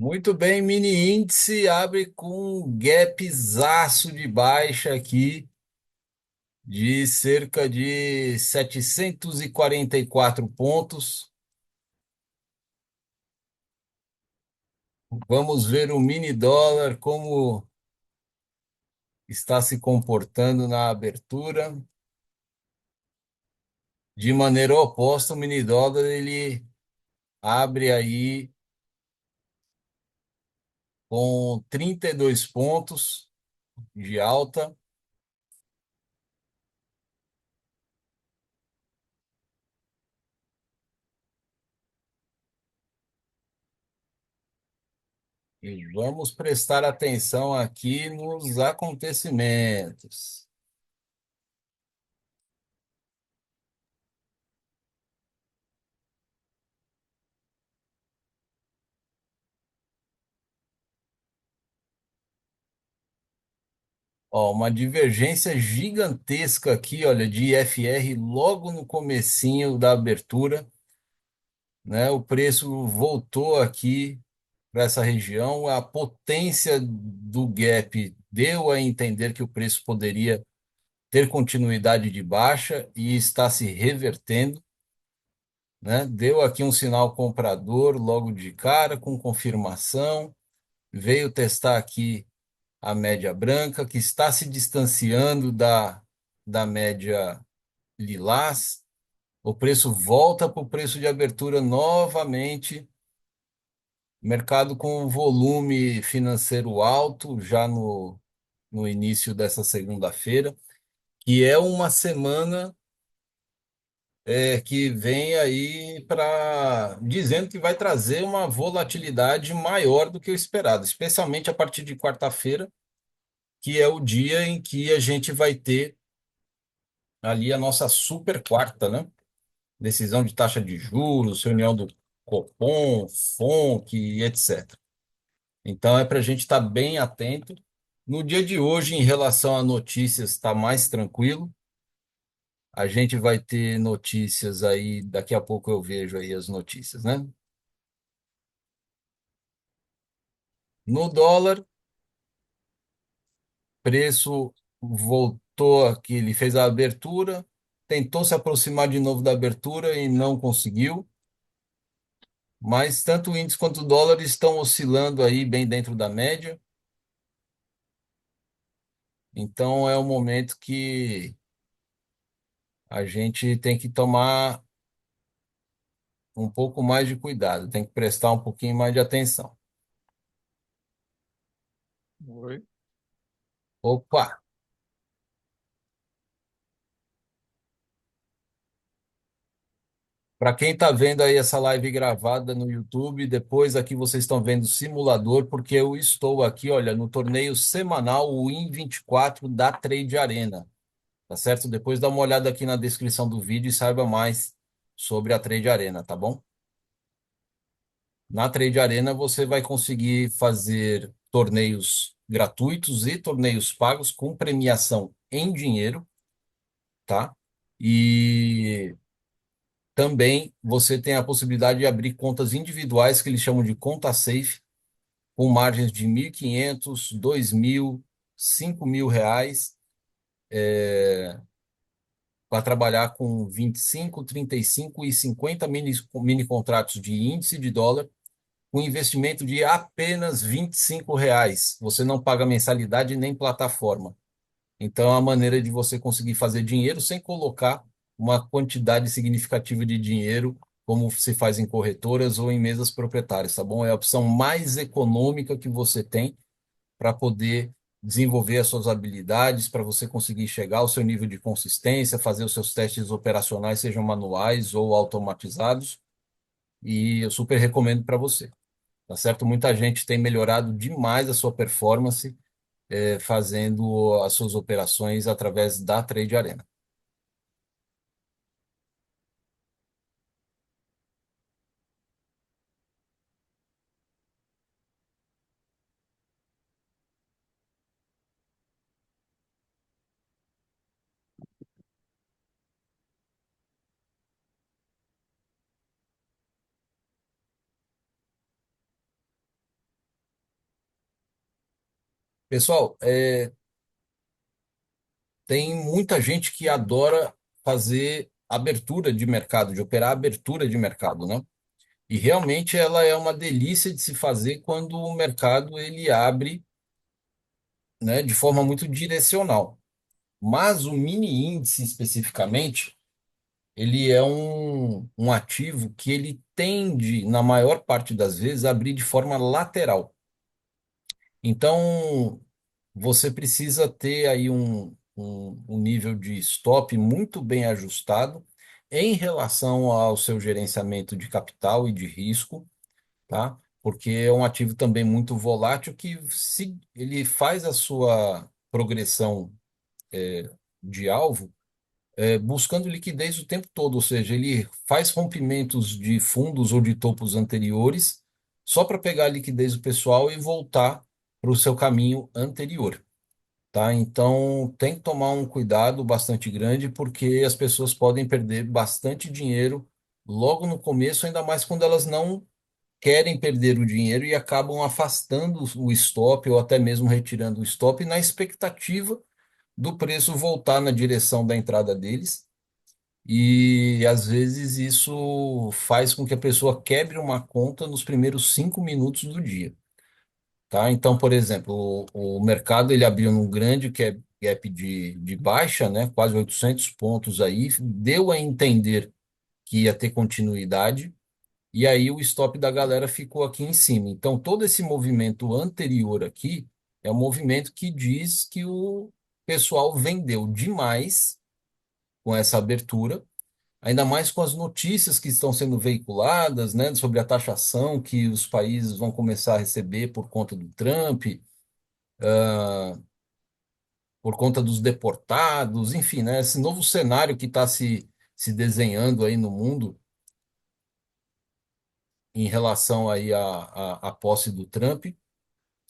Muito bem, mini índice abre com um gapzaço de baixa aqui de cerca de 744 pontos. Vamos ver o mini dólar como está se comportando na abertura. De maneira oposta, o mini dólar ele abre aí com 32 pontos de alta. E vamos prestar atenção aqui nos acontecimentos. Ó, uma divergência gigantesca aqui, olha, de IFR logo no comecinho da abertura, né? O preço voltou aqui para essa região, a potência do gap deu a entender que o preço poderia ter continuidade de baixa e está se revertendo, né? Deu aqui um sinal comprador logo de cara, com confirmação, veio testar aqui a média branca, que está se distanciando da média lilás. O preço volta para o preço de abertura novamente. Mercado com volume financeiro alto já no início dessa segunda-feira, que é uma semana que vem aí para dizendo que vai trazer uma volatilidade maior do que o esperado, especialmente a partir de quarta-feira, que é o dia em que a gente vai ter ali a nossa super quarta, né? Decisão de taxa de juros, reunião do Copom, FONC, etc. Então é para a gente estar bem atento. No dia de hoje, em relação a notícias, está mais tranquilo. A gente vai ter notícias aí, daqui a pouco eu vejo aí as notícias, né? No dólar, preço voltou aqui, ele fez a abertura, tentou se aproximar de novo da abertura e não conseguiu. Mas tanto o índice quanto o dólar estão oscilando aí bem dentro da média. Então é um momento que a gente tem que tomar um pouco mais de cuidado, tem que prestar um pouquinho mais de atenção. Oi. Opa! Para quem está vendo aí essa live gravada no YouTube, depois aqui vocês estão vendo o simulador, porque eu estou aqui, olha, no torneio semanal, o Win24 da Trade Arena, tá certo? Depois dá uma olhada aqui na descrição do vídeo e saiba mais sobre a Trade Arena, tá bom? Na Trade Arena você vai conseguir fazer torneios gratuitos e torneios pagos com premiação em dinheiro, tá? E também você tem a possibilidade de abrir contas individuais que eles chamam de conta safe, com margens de 1.500, 2.000, 5.000 reais, para trabalhar com 25, 35 e 50 mini contratos de índice de dólar com investimento de apenas R$ 25. Você não paga mensalidade nem plataforma. Então, é uma maneira de você conseguir fazer dinheiro sem colocar uma quantidade significativa de dinheiro, como se faz em corretoras ou em mesas proprietárias, tá bom? É a opção mais econômica que você tem para poder desenvolver as suas habilidades, para você conseguir chegar ao seu nível de consistência, fazer os seus testes operacionais, sejam manuais ou automatizados, e eu super recomendo para você. Tá certo? Muita gente tem melhorado demais a sua performance fazendo as suas operações através da Trade Arena. Pessoal, tem muita gente que adora fazer abertura de mercado, de operar abertura de mercado, né? E realmente ela é uma delícia de se fazer quando o mercado ele abre, né, de forma muito direcional. Mas o mini índice especificamente, ele é um ativo que ele tende, na maior parte das vezes, a abrir de forma lateral. Então, você precisa ter aí um nível de stop muito bem ajustado em relação ao seu gerenciamento de capital e de risco, tá? Porque é um ativo também muito volátil que se ele faz a sua progressão de alvo buscando liquidez o tempo todo, ou seja, ele faz rompimentos de fundos ou de topos anteriores só para pegar a liquidez do pessoal e voltar para o seu caminho anterior. Tá? Então, tem que tomar um cuidado bastante grande, porque as pessoas podem perder bastante dinheiro logo no começo, ainda mais quando elas não querem perder o dinheiro e acabam afastando o stop ou até mesmo retirando o stop na expectativa do preço voltar na direção da entrada deles. E às vezes isso faz com que a pessoa quebre uma conta nos primeiros 5 minutos do dia. Tá? Então, por exemplo, o mercado ele abriu num grande gap de baixa, né? Quase 800 pontos aí, deu a entender que ia ter continuidade, e aí o stop da galera ficou aqui em cima. Então, todo esse movimento anterior aqui é um movimento que diz que o pessoal vendeu demais com essa abertura, ainda mais com as notícias que estão sendo veiculadas, né, sobre a taxação que os países vão começar a receber por conta do Trump, por conta dos deportados, enfim, né, esse novo cenário que está se desenhando aí no mundo em relação aí à posse do Trump.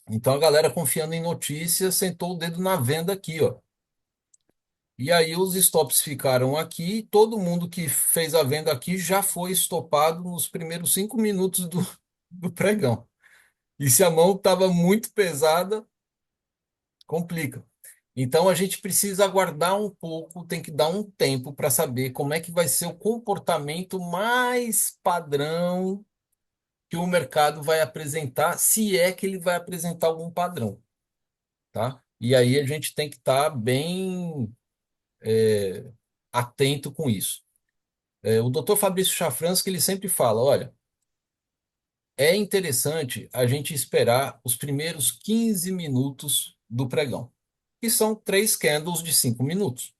Então a galera confiando em notícias sentou o dedo na venda aqui, ó. E aí os stops ficaram aqui, e todo mundo que fez a venda aqui já foi estopado nos primeiros 5 minutos do pregão. E se a mão estava muito pesada, complica. Então a gente precisa aguardar um pouco, tem que dar um tempo para saber como é que vai ser o comportamento mais padrão que o mercado vai apresentar, se é que ele vai apresentar algum padrão, tá? E aí a gente tem que estar bem atento com isso. O doutor Fabrício Chafransky, ele sempre fala, olha, é interessante a gente esperar os primeiros 15 minutos do pregão, que são três candles de 5 minutos,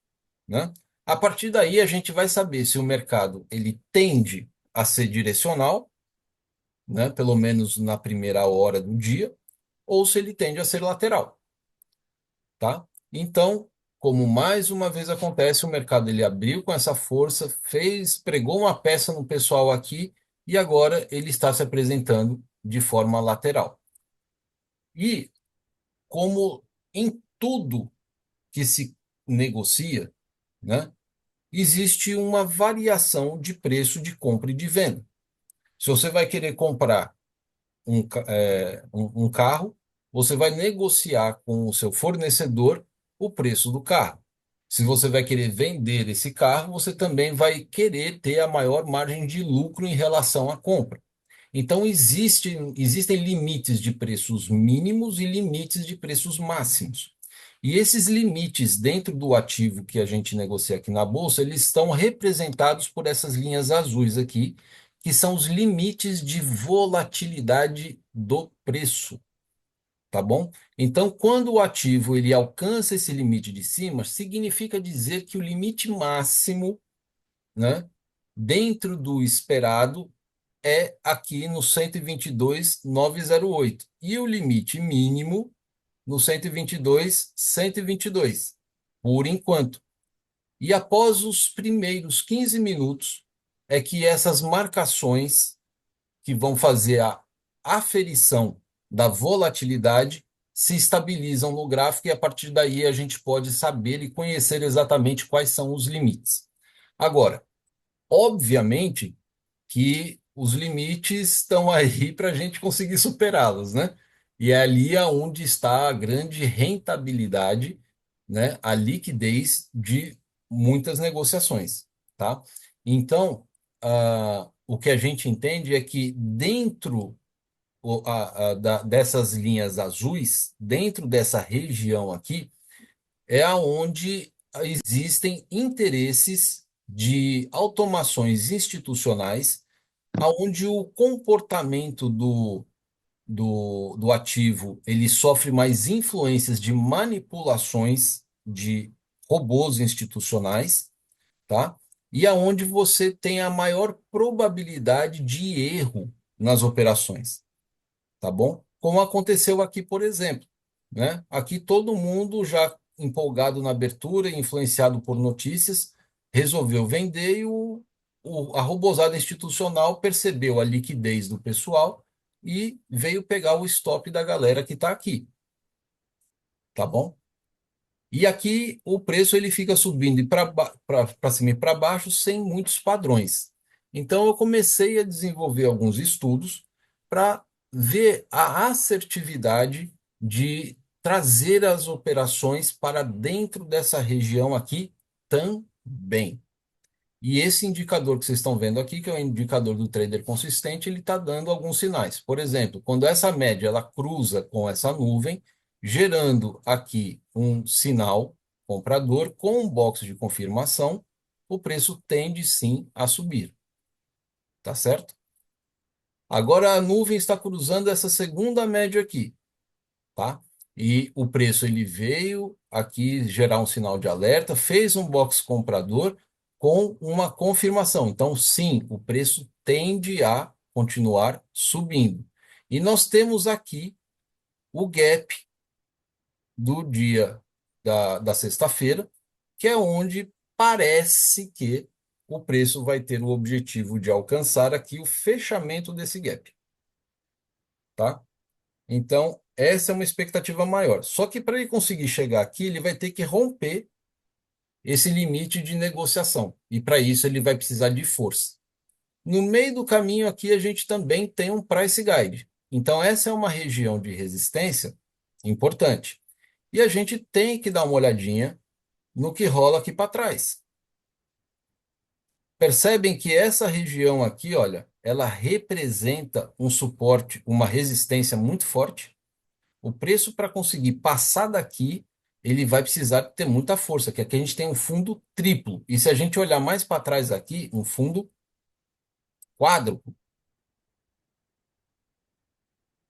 né? A partir daí a gente vai saber se o mercado ele tende a ser direcional, né? Pelo menos na primeira hora do dia, ou se ele tende a ser lateral, tá? Então, como mais uma vez acontece, o mercado ele abriu com essa força, pregou uma peça no pessoal aqui e agora ele está se apresentando de forma lateral. E como em tudo que se negocia, né, existe uma variação de preço de compra e de venda. Se você vai querer comprar um carro, você vai negociar com o seu fornecedor o preço do carro. Se você vai querer vender esse carro, você também vai querer ter a maior margem de lucro em relação à compra. Então, existem limites de preços mínimos e limites de preços máximos. E esses limites dentro do ativo que a gente negocia aqui na Bolsa, eles estão representados por essas linhas azuis aqui, que são os limites de volatilidade do preço, tá bom? Então, quando o ativo ele alcança esse limite de cima, significa dizer que o limite máximo, né, dentro do esperado é aqui no 122.908 e o limite mínimo no 122.122, por enquanto. E após os primeiros 15 minutos é que essas marcações que vão fazer a aferição da volatilidade se estabilizam no gráfico e a partir daí a gente pode saber e conhecer exatamente quais são os limites. Agora, obviamente que os limites estão aí para a gente conseguir superá-los, né? E é ali onde está a grande rentabilidade, né, a liquidez de muitas negociações, tá? Então, o que a gente entende é que dentro dessas linhas azuis, dentro dessa região aqui, é aonde existem interesses de automações institucionais, aonde o comportamento do ativo ele sofre mais influências de manipulações de robôs institucionais, tá? E aonde você tem a maior probabilidade de erro nas operações, tá bom? Como aconteceu aqui, por exemplo, né? Aqui todo mundo já empolgado na abertura, influenciado por notícias, resolveu vender e a robozada institucional percebeu a liquidez do pessoal e veio pegar o stop da galera que está aqui, tá bom? E aqui o preço ele fica subindo para cima e para baixo sem muitos padrões. Então eu comecei a desenvolver alguns estudos para ver a assertividade de trazer as operações para dentro dessa região aqui também. E esse indicador que vocês estão vendo aqui, que é o indicador do trader consistente, ele está dando alguns sinais. Por exemplo, quando essa média ela cruza com essa nuvem, gerando aqui um sinal comprador com um box de confirmação, o preço tende sim a subir, tá certo? Agora a nuvem está cruzando essa segunda média aqui, tá? E o preço ele veio aqui gerar um sinal de alerta, fez um box comprador com uma confirmação. Então, sim, o preço tende a continuar subindo. E nós temos aqui o gap do dia da sexta-feira, que é onde parece que o preço vai ter o objetivo de alcançar aqui o fechamento desse gap, tá? Então, essa é uma expectativa maior. Só que para ele conseguir chegar aqui, ele vai ter que romper esse limite de negociação. E para isso, ele vai precisar de força. No meio do caminho aqui, a gente também tem um price guide. Então, essa é uma região de resistência importante. E a gente tem que dar uma olhadinha no que rola aqui para trás. Percebem que essa região aqui, olha, ela representa um suporte, uma resistência muito forte. O preço para conseguir passar daqui, ele vai precisar ter muita força, que aqui a gente tem um fundo triplo. E se a gente olhar mais para trás aqui, um fundo quádruplo.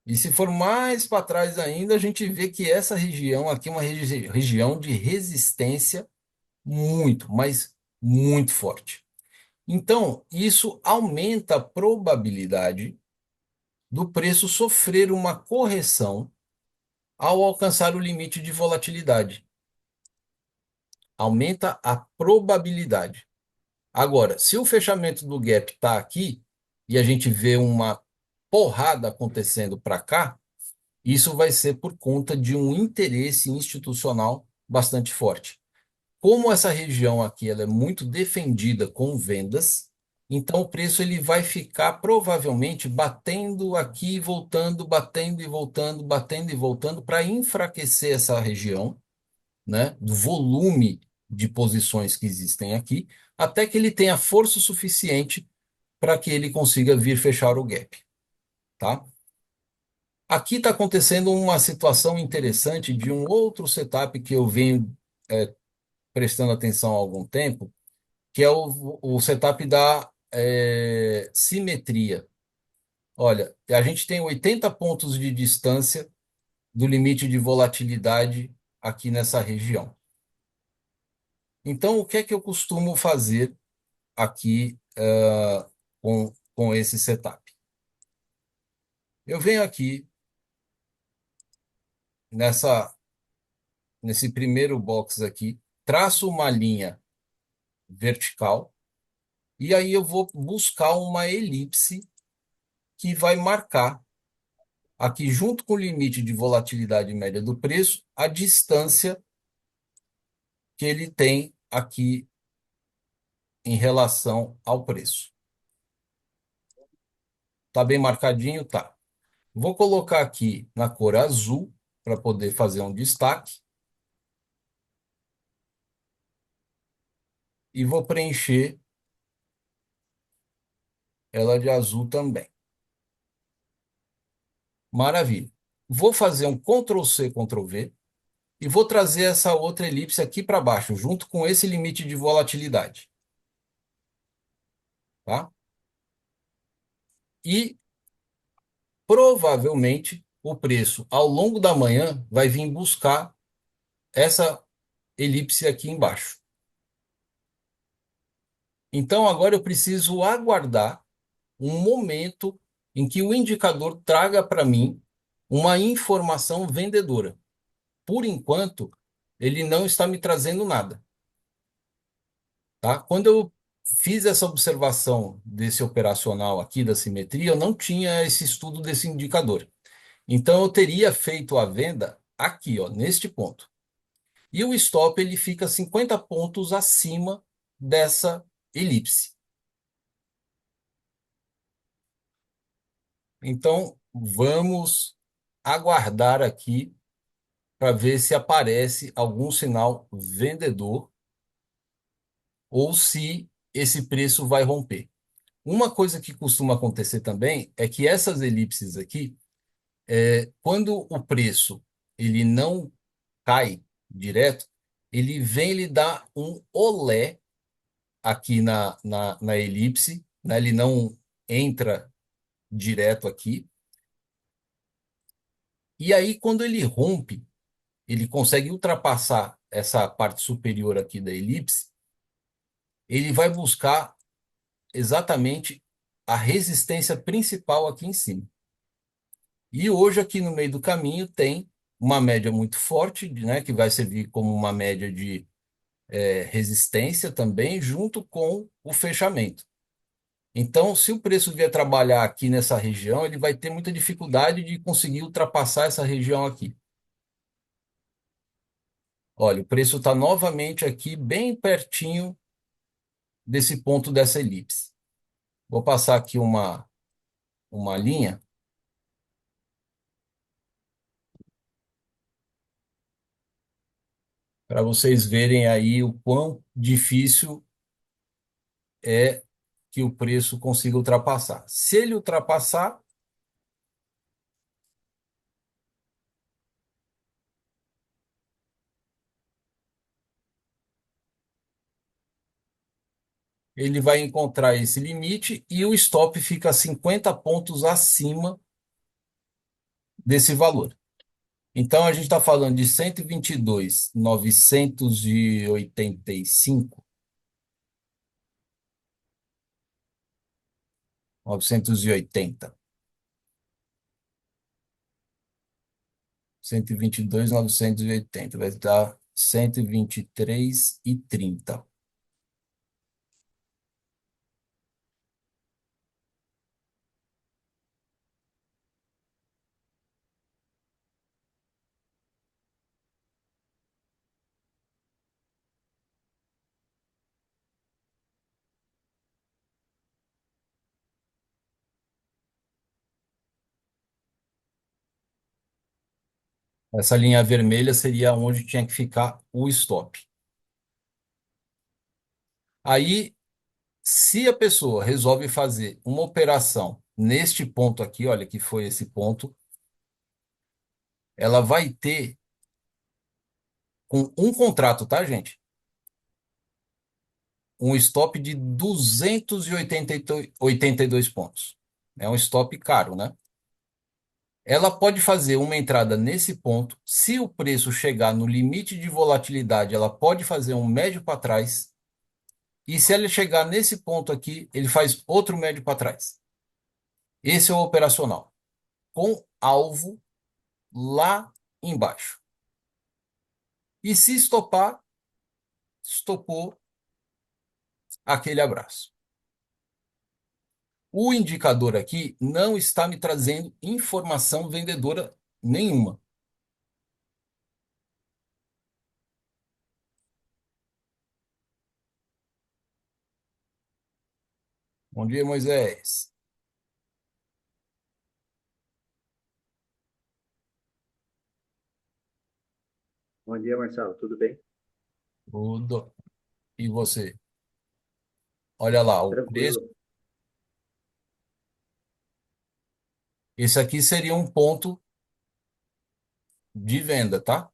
E se for mais para trás ainda, a gente vê que essa região aqui é uma região de resistência muito, mas muito forte. Então, isso aumenta a probabilidade do preço sofrer uma correção ao alcançar o limite de volatilidade. Aumenta a probabilidade. Agora, se o fechamento do gap está aqui e a gente vê uma porrada acontecendo para cá, isso vai ser por conta de um interesse institucional bastante forte. Como essa região aqui ela é muito defendida com vendas, então o preço ele vai ficar provavelmente batendo aqui, voltando, batendo e voltando, batendo e voltando para enfraquecer essa região, né, do volume de posições que existem aqui, até que ele tenha força suficiente para que ele consiga vir fechar o gap, tá? Aqui está acontecendo uma situação interessante de um outro setup que eu venho prestando atenção há algum tempo, que é o setup da simetria. Olha, a gente tem 80 pontos de distância do limite de volatilidade aqui nessa região. Então, o que é que eu costumo fazer aqui com esse setup? Eu venho aqui nessa, nesse primeiro box aqui, traço uma linha vertical e aí eu vou buscar uma elipse que vai marcar aqui junto com o limite de volatilidade média do preço, a distância que ele tem aqui em relação ao preço. Tá bem marcadinho? Tá. Vou colocar aqui na cor azul para poder fazer um destaque e vou preencher ela de azul também. Maravilha. Vou fazer um Ctrl C, Ctrl V e vou trazer essa outra elipse aqui para baixo, junto com esse limite de volatilidade, tá? E provavelmente o preço ao longo da manhã vai vir buscar essa elipse aqui embaixo. Então agora eu preciso aguardar um momento em que o indicador traga para mim uma informação vendedora. Por enquanto, ele não está me trazendo nada, tá? Quando eu fiz essa observação desse operacional aqui da simetria, eu não tinha esse estudo desse indicador. Então eu teria feito a venda aqui, ó, neste ponto. E o stop ele fica 50 pontos acima dessa elipse. Então vamos aguardar aqui para ver se aparece algum sinal vendedor ou se esse preço vai romper. Uma coisa que costuma acontecer também é que essas elipses aqui, quando o preço ele não cai direto, ele vem lhe dar um olé aqui na elipse, né? Ele não entra direto aqui. E aí, quando ele rompe, ele consegue ultrapassar essa parte superior aqui da elipse, ele vai buscar exatamente a resistência principal aqui em cima. E hoje, aqui no meio do caminho, tem uma média muito forte, né, que vai servir como uma média de resistência também, junto com o fechamento. Então, se o preço vier trabalhar aqui nessa região, ele vai ter muita dificuldade de conseguir ultrapassar essa região aqui. Olha, o preço está novamente aqui, bem pertinho desse ponto dessa elipse. Vou passar aqui uma linha para vocês verem aí o quão difícil é que o preço consiga ultrapassar. Se ele ultrapassar, ele vai encontrar esse limite e o stop fica 50 pontos acima desse valor. Então, a gente está falando de 122.985, 980. 122.980 vai dar 123,30. Essa linha vermelha seria onde tinha que ficar o stop. Aí, se a pessoa resolve fazer uma operação neste ponto aqui, olha que foi esse ponto, ela vai ter, com um contrato, tá, gente? Um stop de 282 pontos. É um stop caro, né? Ela pode fazer uma entrada nesse ponto. Se o preço chegar no limite de volatilidade, ela pode fazer um médio para trás. E se ela chegar nesse ponto aqui, ele faz outro médio para trás. Esse é o operacional, com alvo lá embaixo. E se estopar, estopou aquele abraço. O indicador aqui não está me trazendo informação vendedora nenhuma. Bom dia, Moisés. Bom dia, Marcelo. Tudo bem? Tudo. E você? Olha lá, o preço. Tranquilo. Esse aqui seria um ponto de venda, tá?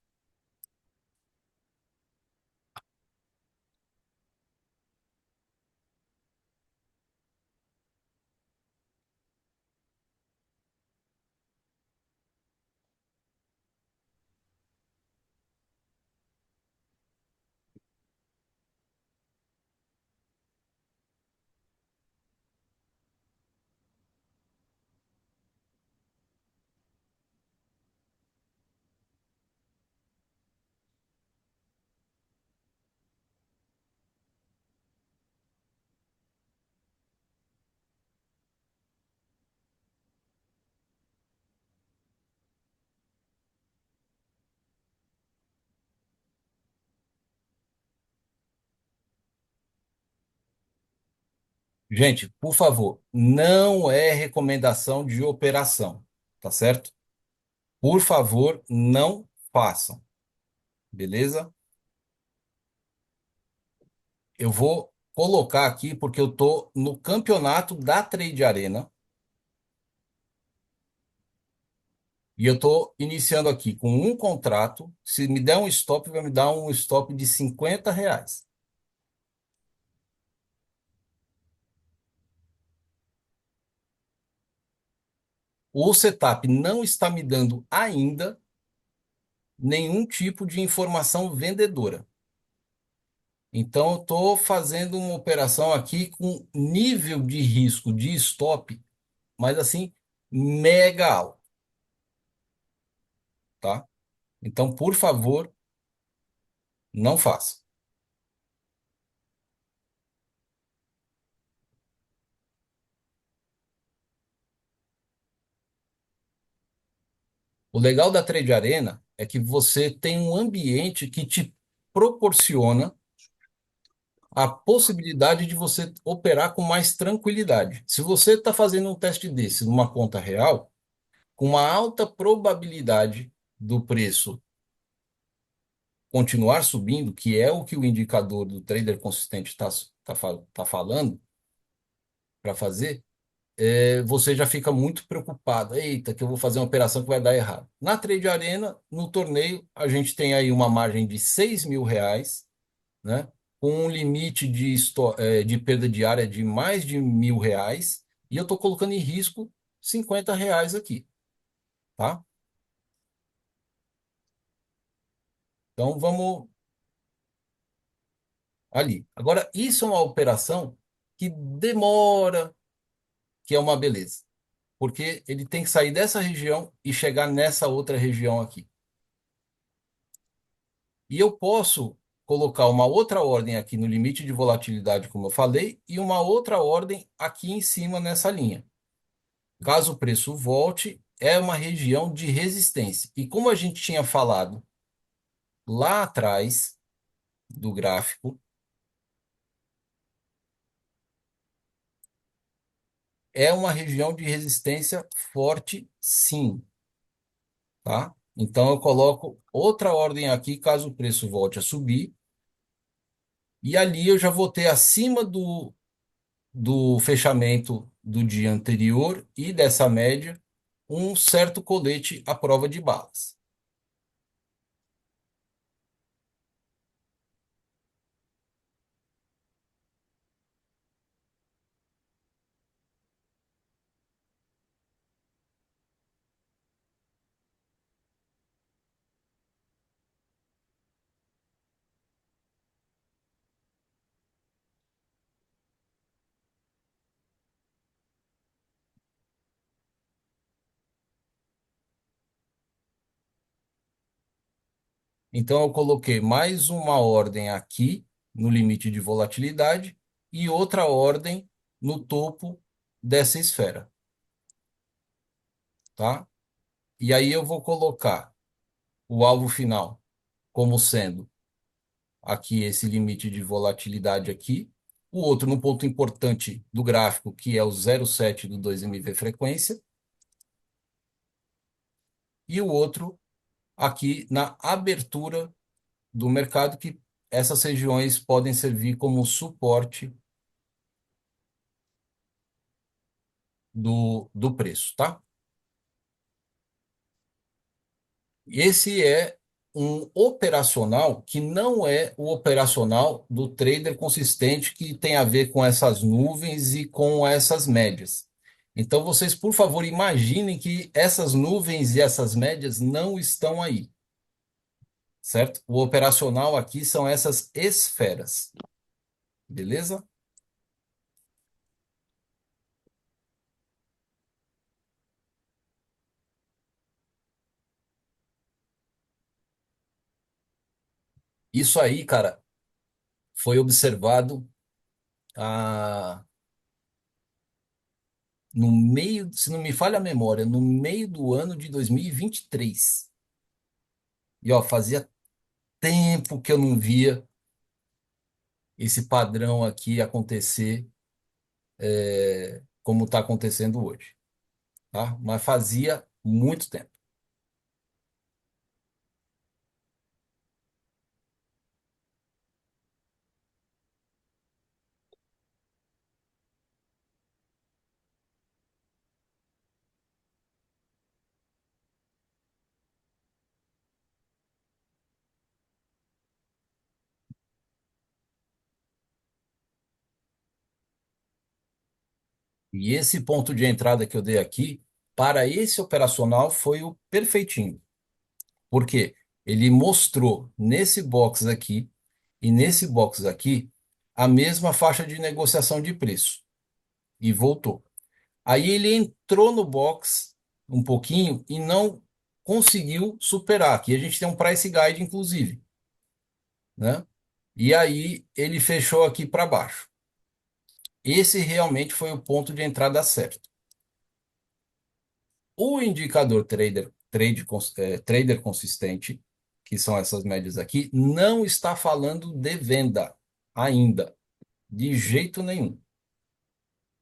Gente, por favor, não é recomendação de operação, tá certo? Por favor, não façam, beleza? Eu vou colocar aqui porque eu tô no campeonato da Trade Arena e eu tô iniciando aqui com um contrato. Se me der um stop, vai me dar um stop de R$ 50. O setup não está me dando ainda nenhum tipo de informação vendedora. Então, eu estou fazendo uma operação aqui com nível de risco de stop, mas assim, mega alto, tá? Então, por favor, não faça. O legal da Trade Arena é que você tem um ambiente que te proporciona a possibilidade de você operar com mais tranquilidade. Se você está fazendo um teste desse numa conta real, com uma alta probabilidade do preço continuar subindo, que é o que o indicador do trader consistente tá falando para fazer, você já fica muito preocupado. Eita, que eu vou fazer uma operação que vai dar errado. Na Trade Arena, no torneio, a gente tem aí uma margem de R$ 6.000, né? Com um limite de perda diária de mais de R$ 1.000, e eu estou colocando em risco R$ 50 aqui, tá? Então vamos ali. Agora, isso é uma operação que demora, que é uma beleza, porque ele tem que sair dessa região e chegar nessa outra região aqui. E eu posso colocar uma outra ordem aqui no limite de volatilidade, como eu falei, e uma outra ordem aqui em cima nessa linha. Caso o preço volte, é uma região de resistência. E como a gente tinha falado lá atrás do gráfico, é uma região de resistência forte, sim, tá? Então eu coloco outra ordem aqui caso o preço volte a subir, e ali eu já vou ter acima do fechamento do dia anterior e dessa média um certo colete à prova de balas. Então eu coloquei mais uma ordem aqui no limite de volatilidade e outra ordem no topo dessa esfera, tá? E aí eu vou colocar o alvo final como sendo aqui esse limite de volatilidade aqui, o outro no ponto importante do gráfico, que é o 0,7 do 2MV frequência, e o outro aqui na abertura do mercado que essas regiões podem servir como suporte do preço, tá? Esse é um operacional que não é o operacional do trader consistente que tem a ver com essas nuvens e com essas médias. Então, vocês, por favor, imaginem que essas nuvens e essas médias não estão aí, certo? O operacional aqui são essas esferas, beleza? Isso aí, cara, foi observado ah, no meio, se não me falha a memória, no meio do ano de 2023. E ó, fazia tempo que eu não via esse padrão aqui acontecer como está acontecendo hoje, tá? Mas fazia muito tempo. E esse ponto de entrada que eu dei aqui, para esse operacional, foi o perfeitinho. Por quê? Ele mostrou nesse box aqui e nesse box aqui a mesma faixa de negociação de preço e voltou. Aí ele entrou no box um pouquinho e não conseguiu superar. Aqui a gente tem um price guide, inclusive, né? E aí ele fechou aqui para baixo. Esse realmente foi o ponto de entrada certo. O indicador trader consistente, que são essas médias aqui, não está falando de venda ainda, de jeito nenhum,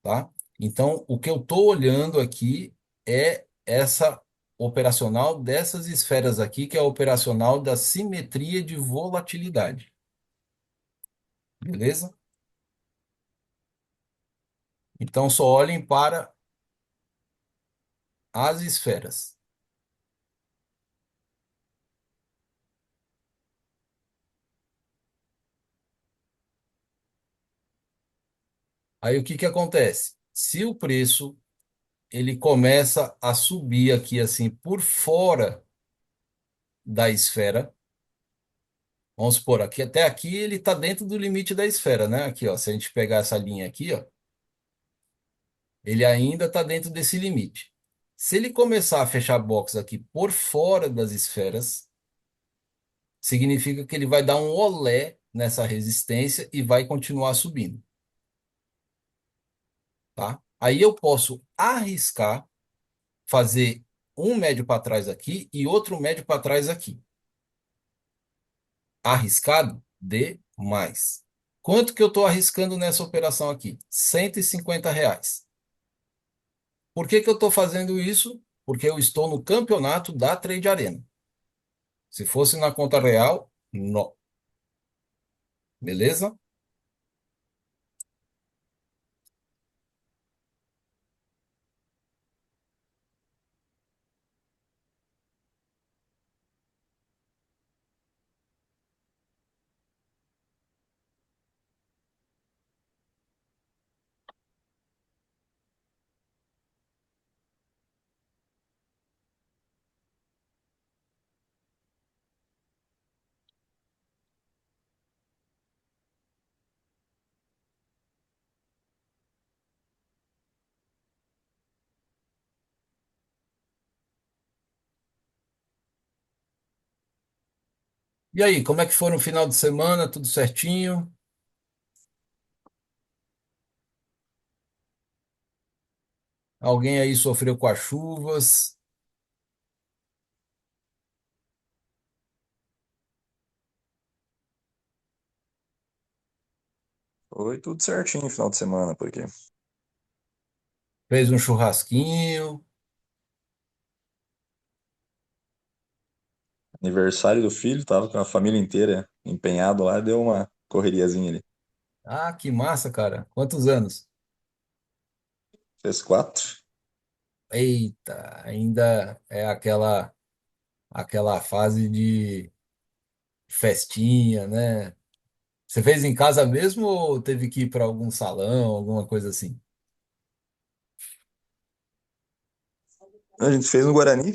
tá? Então, o que eu estou olhando aqui é essa operacional dessas esferas aqui, que é a operacional da simetria de volatilidade, beleza? Então, só olhem para as esferas. Aí, o que que acontece? Se o preço ele começa a subir aqui assim por fora da esfera, vamos supor, aqui até aqui ele está dentro do limite da esfera, né? Aqui, ó, se a gente pegar essa linha aqui, ó, ele ainda está dentro desse limite. Se ele começar a fechar box aqui por fora das esferas, significa que ele vai dar um olé nessa resistência e vai continuar subindo, tá? Aí eu posso arriscar fazer um médio para trás aqui e outro médio para trás aqui. Arriscado demais. Quanto que eu estou arriscando nessa operação aqui? R$ 150. Por que que eu estou fazendo isso? Porque eu estou no campeonato da Trade Arena. Se fosse na conta real, não. Beleza? E aí, como é que foi no final de semana? Tudo certinho? Alguém aí sofreu com as chuvas? Foi tudo certinho final de semana por aqui. Fez um churrasquinho? aniversário do filho, tava com a família inteira empenhado lá, deu uma correriazinha ali. Ah, que massa, cara. Quantos anos? Fez 4. Eita, ainda é aquela fase de festinha, né? Você fez em casa mesmo ou teve que ir para algum salão, alguma coisa assim? A gente fez no Guarani,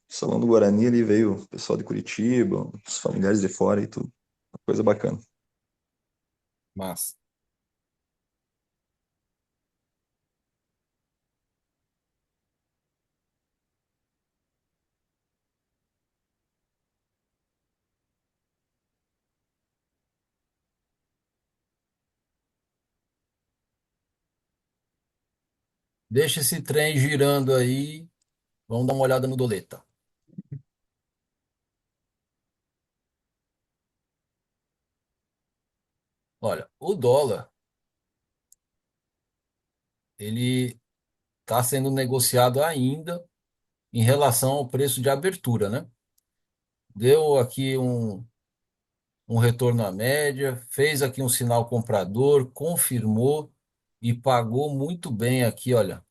salão do Guarani ali veio o pessoal de Curitiba, os familiares de fora e tudo. Coisa bacana. Massa. Deixa esse trem girando aí. Vamos dar uma olhada no doleta. Olha, o dólar, ele está sendo negociado ainda em relação ao preço de abertura, né? Deu aqui um retorno à média, fez aqui um sinal comprador, confirmou e pagou muito bem aqui, olha,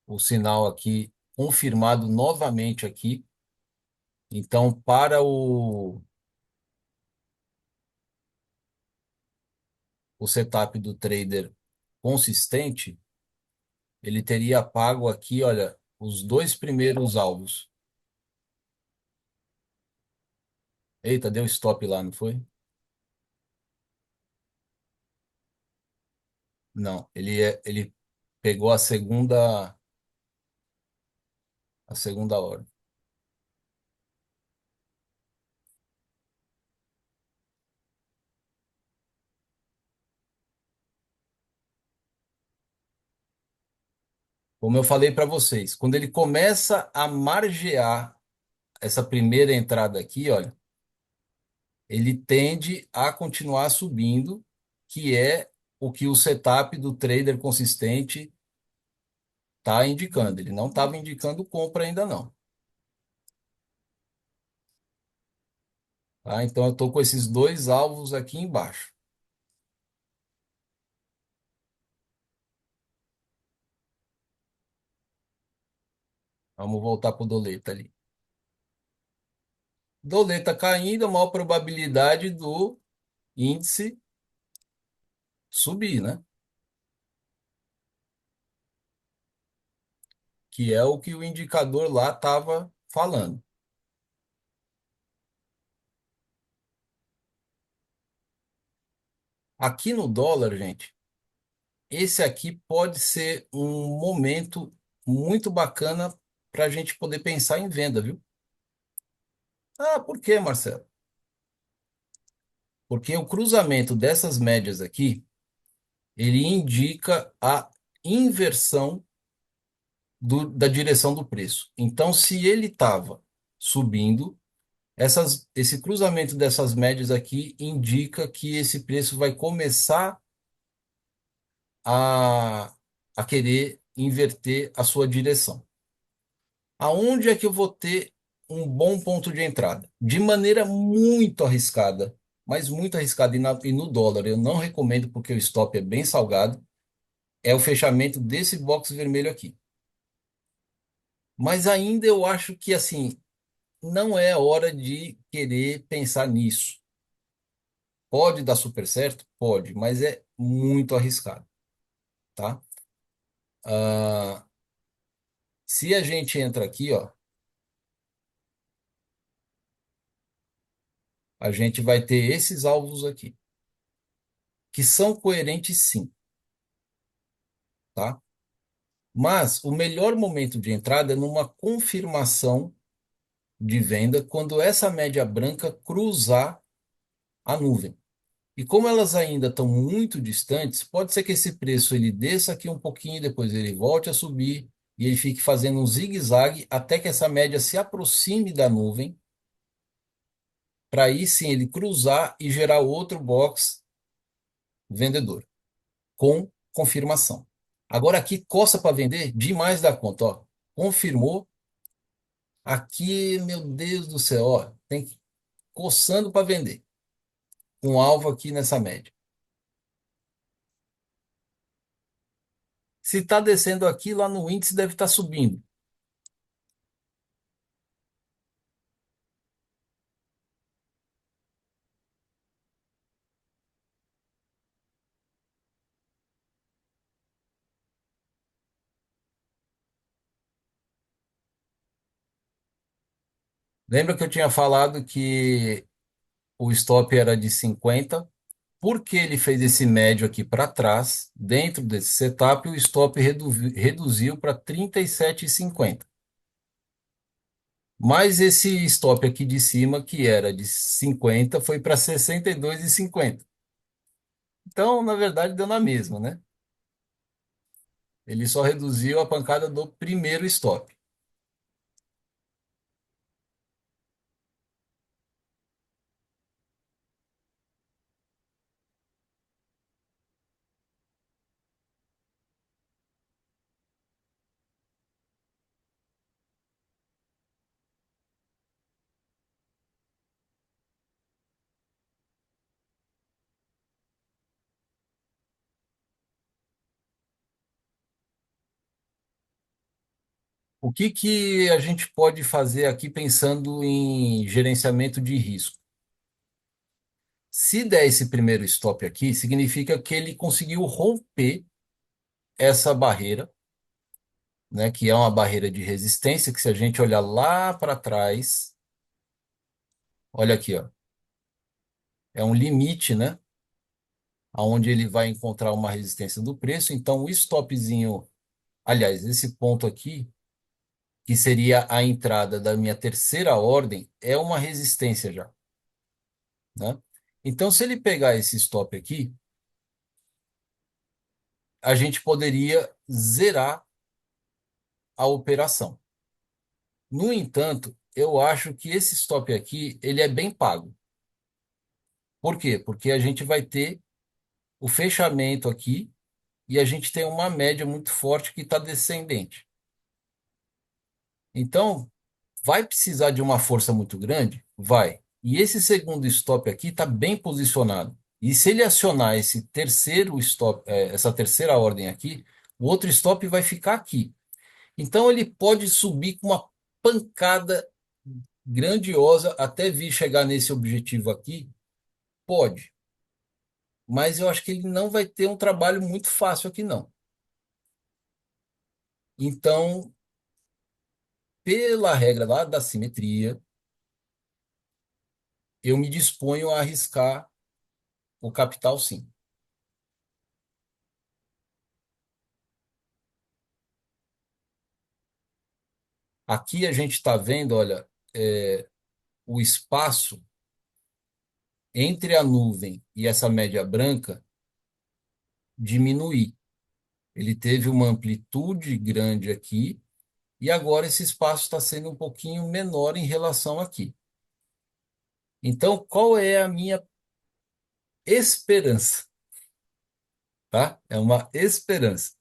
o sinal aqui confirmado novamente aqui. Então, para o setup do trader consistente, ele teria pago aqui, olha, os dois primeiros alvos. Eita, deu stop lá, não foi? Não, ele pegou a segunda hora. Como eu falei para vocês, quando ele começa a margear essa primeira entrada aqui, olha, ele tende a continuar subindo, que é o que o setup do trader consistente está indicando. Ele não estava indicando compra ainda não. Tá? Então eu estou com esses dois alvos aqui embaixo. Vamos voltar para o doleta ali. Doleta caindo, a maior probabilidade do índice subir, né? Que é o que o indicador lá estava falando. Aqui no dólar, gente, esse aqui pode ser um momento muito bacana para a gente poder pensar em venda, viu? Ah, por quê, Marcelo? Porque o cruzamento dessas médias aqui, ele indica a inversão da direção do preço. Então, se ele estava subindo, esse cruzamento dessas médias aqui indica que esse preço vai começar a, a querer inverter a sua direção. Aonde é que eu vou ter um bom ponto de entrada? De maneira muito arriscada, mas muito arriscada, e no dólar eu não recomendo porque o stop é bem salgado, é o fechamento desse box vermelho aqui. Mas ainda eu acho que assim, não é hora de querer pensar nisso. Pode dar super certo? Pode, mas é muito arriscado, tá? Ah, se a gente entra aqui, ó, a gente vai ter esses alvos aqui, que são coerentes sim, tá? Mas o melhor momento de entrada é numa confirmação de venda quando essa média branca cruzar a nuvem. E como elas ainda estão muito distantes, pode ser que esse preço ele desça aqui um pouquinho, depois ele volte a subir e ele fique fazendo um zigue-zague até que essa média se aproxime da nuvem, para aí sim ele cruzar e gerar outro box vendedor com confirmação. Agora aqui coça para vender demais da conta, ó. Confirmou, Aqui, meu Deus do céu, ó, tem que coçando para vender. Um alvo aqui nessa média. Se está descendo aqui, lá no índice deve estar subindo. Lembra que eu tinha falado que o stop era de 50? Porque ele fez esse médio aqui para trás, dentro desse setup, o stop reduziu para 37,50. Mas esse stop aqui de cima, que era de 50, foi para 62,50. Então, na verdade, deu na mesma, né? Ele só reduziu a pancada do primeiro stop. O que que a gente pode fazer aqui pensando em gerenciamento de risco? Se der esse primeiro stop aqui, significa que ele conseguiu romper essa barreira, né, que é uma barreira de resistência, que se a gente olhar lá para trás, olha aqui, ó, é um limite, né, aonde ele vai encontrar uma resistência do preço. Então, o stopzinho, aliás, esse ponto aqui, que seria a entrada da minha terceira ordem, é uma resistência já, né? Então, se ele pegar esse stop aqui, a gente poderia zerar a operação. No entanto, eu acho que esse stop aqui, ele é bem pago. Por quê? Porque a gente vai ter o fechamento aqui e a gente tem uma média muito forte que está descendente. Então, vai precisar de uma força muito grande? Vai. E esse segundo stop aqui está bem posicionado. E se ele acionar esse terceiro stop, essa terceira ordem aqui, o outro stop vai ficar aqui. Então ele pode subir com uma pancada grandiosa até vir chegar nesse objetivo aqui? Pode. Mas eu acho que ele não vai ter um trabalho muito fácil aqui, não. Então, pela regra lá da simetria, eu me disponho a arriscar o capital, sim. Aqui a gente está vendo, olha, o espaço entre a nuvem e essa média branca diminuir. Ele teve uma amplitude grande aqui e agora esse espaço está sendo um pouquinho menor em relação aqui. Então, qual é a minha esperança? Tá? É uma esperança.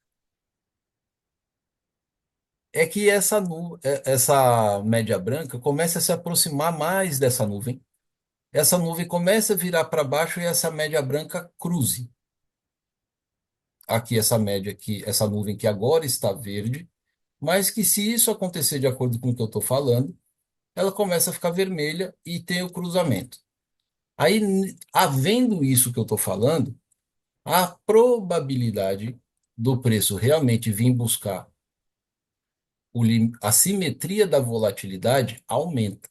É que essa média branca comece a se aproximar mais dessa nuvem. Essa nuvem comece a virar para baixo e essa média branca cruze. Aqui essa média aqui, essa nuvem que agora está verde, mas que se isso acontecer de acordo com o que eu estou falando, ela começa a ficar vermelha e tem o cruzamento. Aí, havendo isso que eu estou falando, a probabilidade do preço realmente vir buscar a simetria da volatilidade aumenta.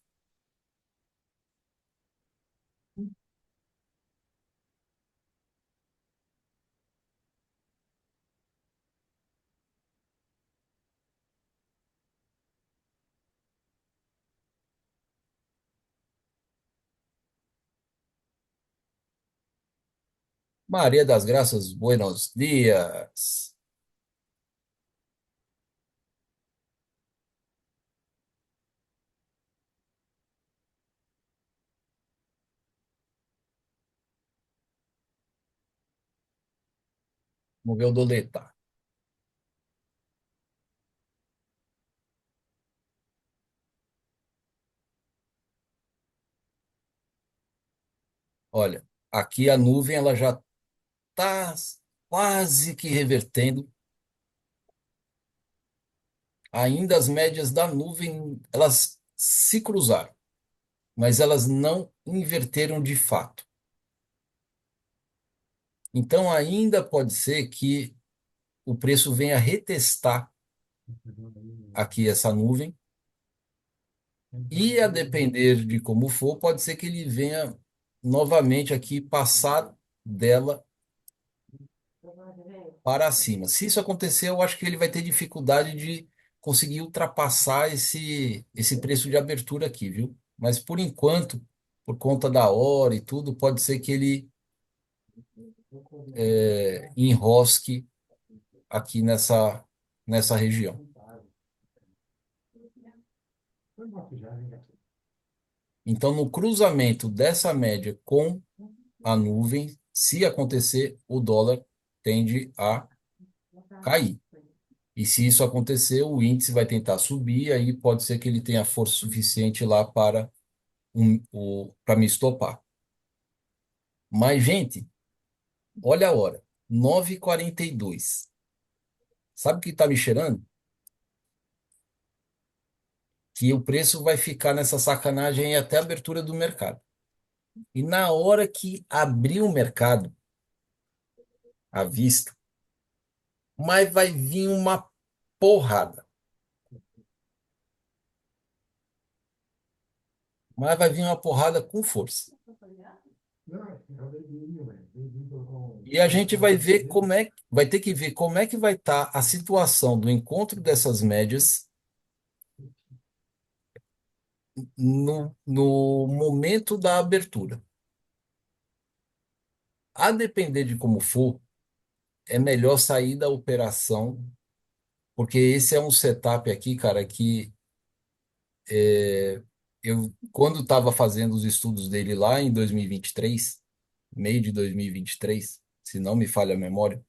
Maria das Graças, buenos dias. Vamos ver o doleta. Olha, aqui a nuvem ela já está quase que revertendo. Ainda as médias da nuvem, elas se cruzaram, mas elas não inverteram de fato. Então, ainda pode ser que o preço venha retestar aqui essa nuvem, e a depender de como for, pode ser que ele venha novamente aqui passar dela para cima. Se isso acontecer, eu acho que ele vai ter dificuldade de conseguir ultrapassar esse preço de abertura aqui, viu? Mas por enquanto, por conta da hora e tudo, pode ser que ele enrosque aqui nessa região. Então, no cruzamento dessa média com a nuvem, se acontecer, o dólar tende a cair. E se isso acontecer, o índice vai tentar subir, aí pode ser que ele tenha força suficiente lá para me estopar. Mas, gente, olha a hora, 9h42. Sabe o que está me cheirando? Que o preço vai ficar nessa sacanagem aí até a abertura do mercado. E na hora que abrir o mercado à vista, mas vai vir uma porrada. Mas vai vir uma porrada com força. E a gente vai ver vai ter que ver como é que vai estar a situação do encontro dessas médias no momento da abertura. A depender de como for, é melhor sair da operação, porque esse é um setup aqui, cara, que eu, quando estava fazendo os estudos dele lá em 2023, meio de 2023, se não me falha a memória,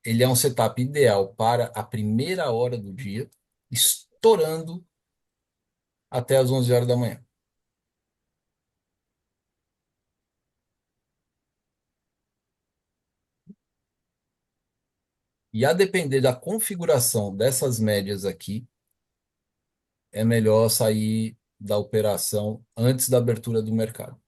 ele é um setup ideal para a primeira hora do dia, estourando até as 11 horas da manhã. E a depender da configuração dessas médias aqui, é melhor sair da operação antes da abertura do mercado.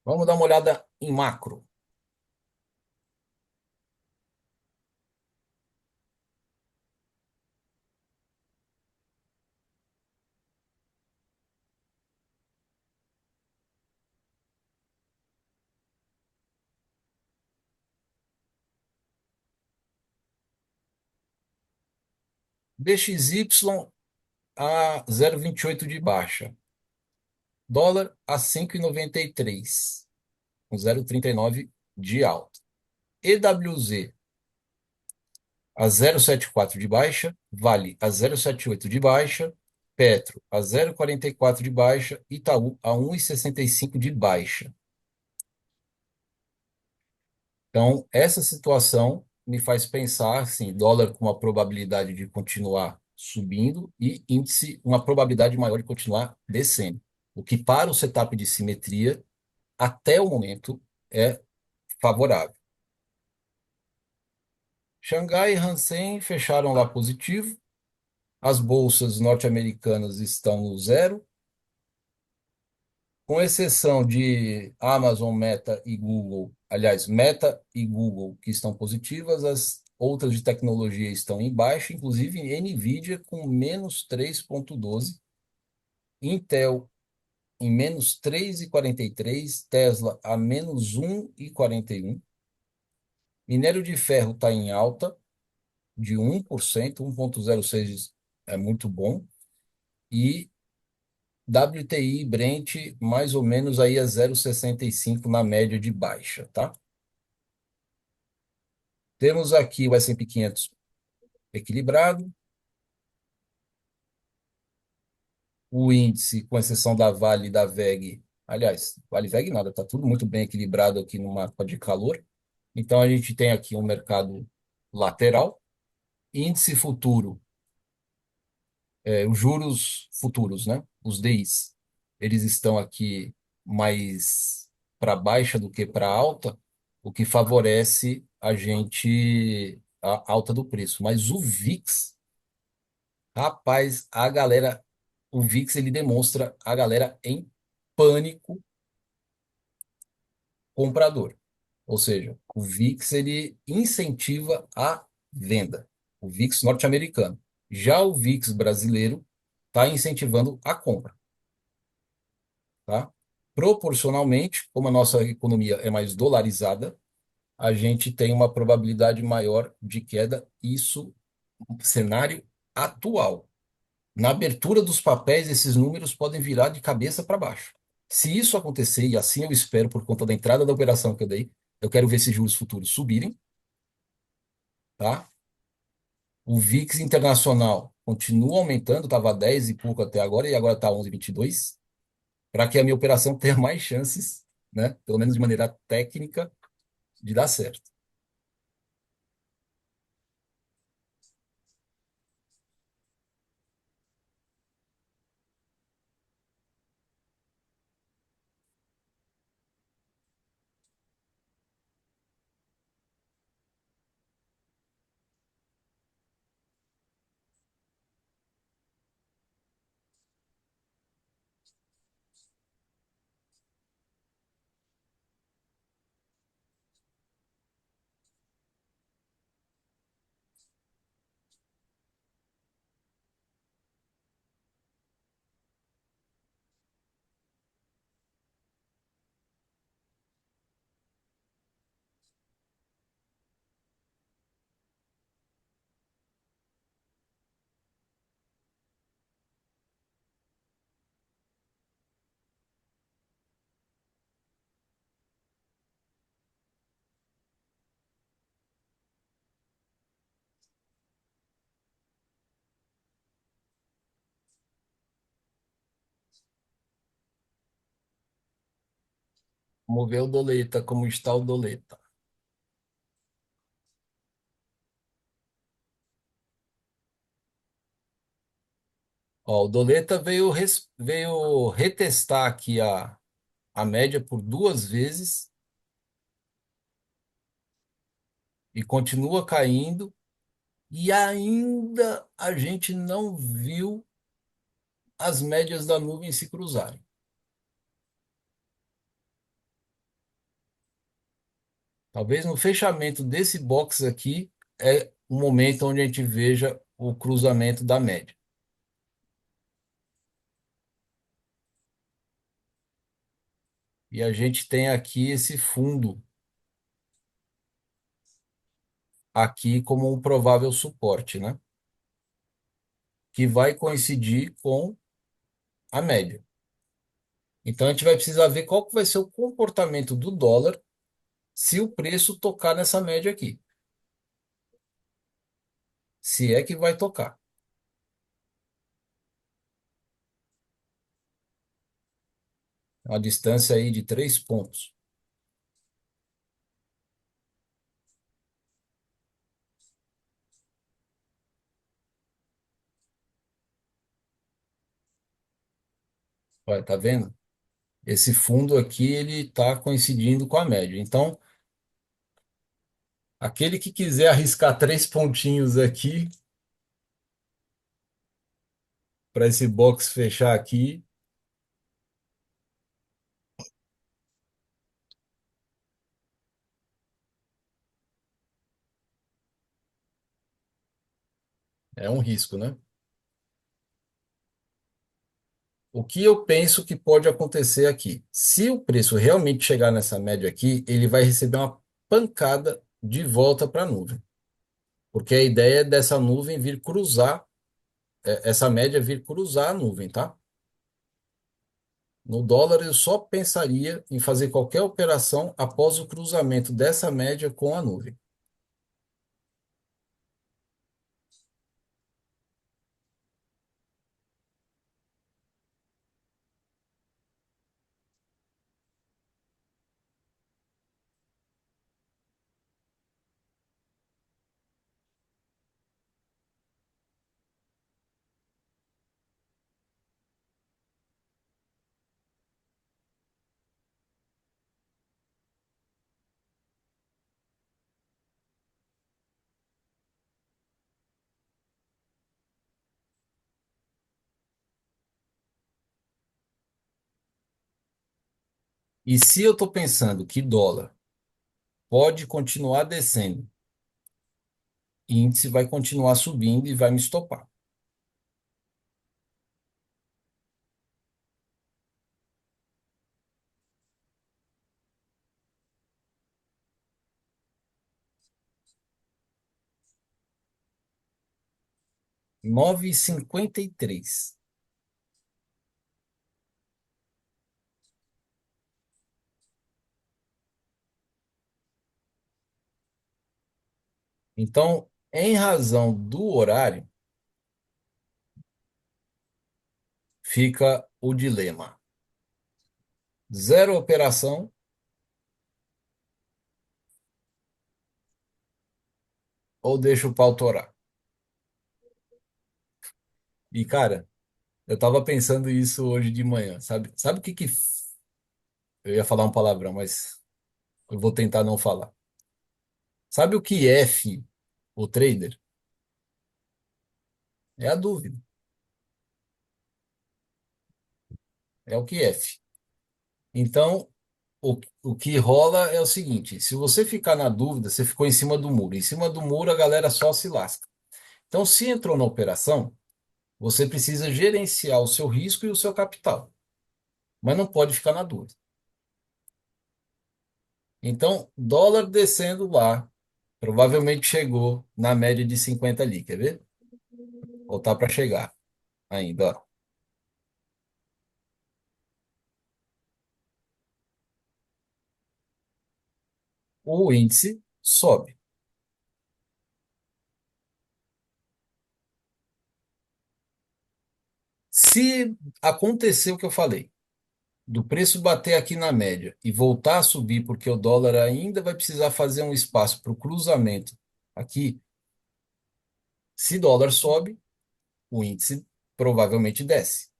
Vamos dar uma olhada em macro. DXY a 0,28 de baixa. Dólar a 5,93, com 0,39 de alta. EWZ a 0,74 de baixa, Vale a 0,78 de baixa, Petro a 0,44 de baixa, Itaú a 1,65 de baixa. Então, essa situação me faz pensar assim, dólar com uma probabilidade de continuar subindo e índice uma probabilidade maior de continuar descendo. O que para o setup de simetria, até o momento, é favorável. Xangai e Hansen fecharam lá positivo. As bolsas norte-americanas estão no zero, com exceção de Amazon, Meta e Google. Aliás, Meta e Google que estão positivas, as outras de tecnologia estão em baixa, inclusive Nvidia com menos 3,12, Intel em menos 3,43, Tesla a menos 1,41. Minério de ferro está em alta de 1%, 1,06 é muito bom. E WTI e Brent mais ou menos aí a 0,65 na média de baixa, tá? Temos aqui o S&P 500 equilibrado, o índice, com exceção da Vale e da VEG, aliás, Vale e VEG nada, está tudo muito bem equilibrado aqui no mapa de calor. Então a gente tem aqui um mercado lateral, índice futuro, os juros futuros, né? Os DIs, eles estão aqui mais para baixa do que para alta, o que favorece a gente a alta do preço. Mas o VIX, rapaz, o VIX ele demonstra a galera em pânico comprador. Ou seja, o VIX ele incentiva a venda. O VIX norte-americano. Já o VIX brasileiro está incentivando a compra, tá? Proporcionalmente, como a nossa economia é mais dolarizada, a gente tem uma probabilidade maior de queda. Isso, cenário atual. Na abertura dos papéis, esses números podem virar de cabeça para baixo. Se isso acontecer, e assim eu espero por conta da entrada da operação que eu dei, eu quero ver esses juros futuros subirem, tá? O VIX internacional continua aumentando, estava 10 e pouco até agora, e agora está 11,22, para que a minha operação tenha mais chances, né? Pelo menos de maneira técnica, de dar certo. Vamos ver o Doleta, como está o Doleta. Ó, o Doleta veio retestar aqui a média por duas vezes e continua caindo. E ainda a gente não viu as médias da nuvem se cruzarem. Talvez no fechamento desse box aqui é o momento onde a gente veja o cruzamento da média. E a gente tem aqui esse fundo aqui como um provável suporte, né? Que vai coincidir com a média. Então a gente vai precisar ver qual que vai ser o comportamento do dólar se o preço tocar nessa média aqui. Se é que vai tocar. Uma distância aí de 3 pontos. Olha, tá vendo? Esse fundo aqui ele está coincidindo com a média. Então, aquele que quiser arriscar 3 pontinhos aqui para esse box fechar aqui, é um risco, né? O que eu penso que pode acontecer aqui? Se o preço realmente chegar nessa média aqui, ele vai receber uma pancada de volta para a nuvem. Porque a ideia é dessa nuvem vir cruzar, essa média vir cruzar a nuvem, tá? No dólar, eu só pensaria em fazer qualquer operação após o cruzamento dessa média com a nuvem. E se eu estou pensando que dólar pode continuar descendo, índice vai continuar subindo e vai me estopar. Nove e cinquenta e três. Então, em razão do horário, fica o dilema. Zero operação ou deixa o pau torar? E, cara, eu tava pensando isso hoje de manhã, sabe? Sabe o que que... Eu ia falar um palavrão, mas eu vou tentar não falar. Sabe o que F o trader? É a dúvida. É o que F. Então, o que rola é o seguinte: se você ficar na dúvida, você ficou em cima do muro. Em cima do muro, a galera só se lasca. Então, se entrou na operação, você precisa gerenciar o seu risco e o seu capital, mas não pode ficar na dúvida. Então, dólar descendo lá, provavelmente chegou na média de 50 ali, quer ver? Ou tá para chegar ainda, ó. O índice sobe. Se acontecer o que eu falei, do preço bater aqui na média e voltar a subir, porque o dólar ainda vai precisar fazer um espaço para o cruzamento aqui, se dólar sobe, o índice provavelmente desce.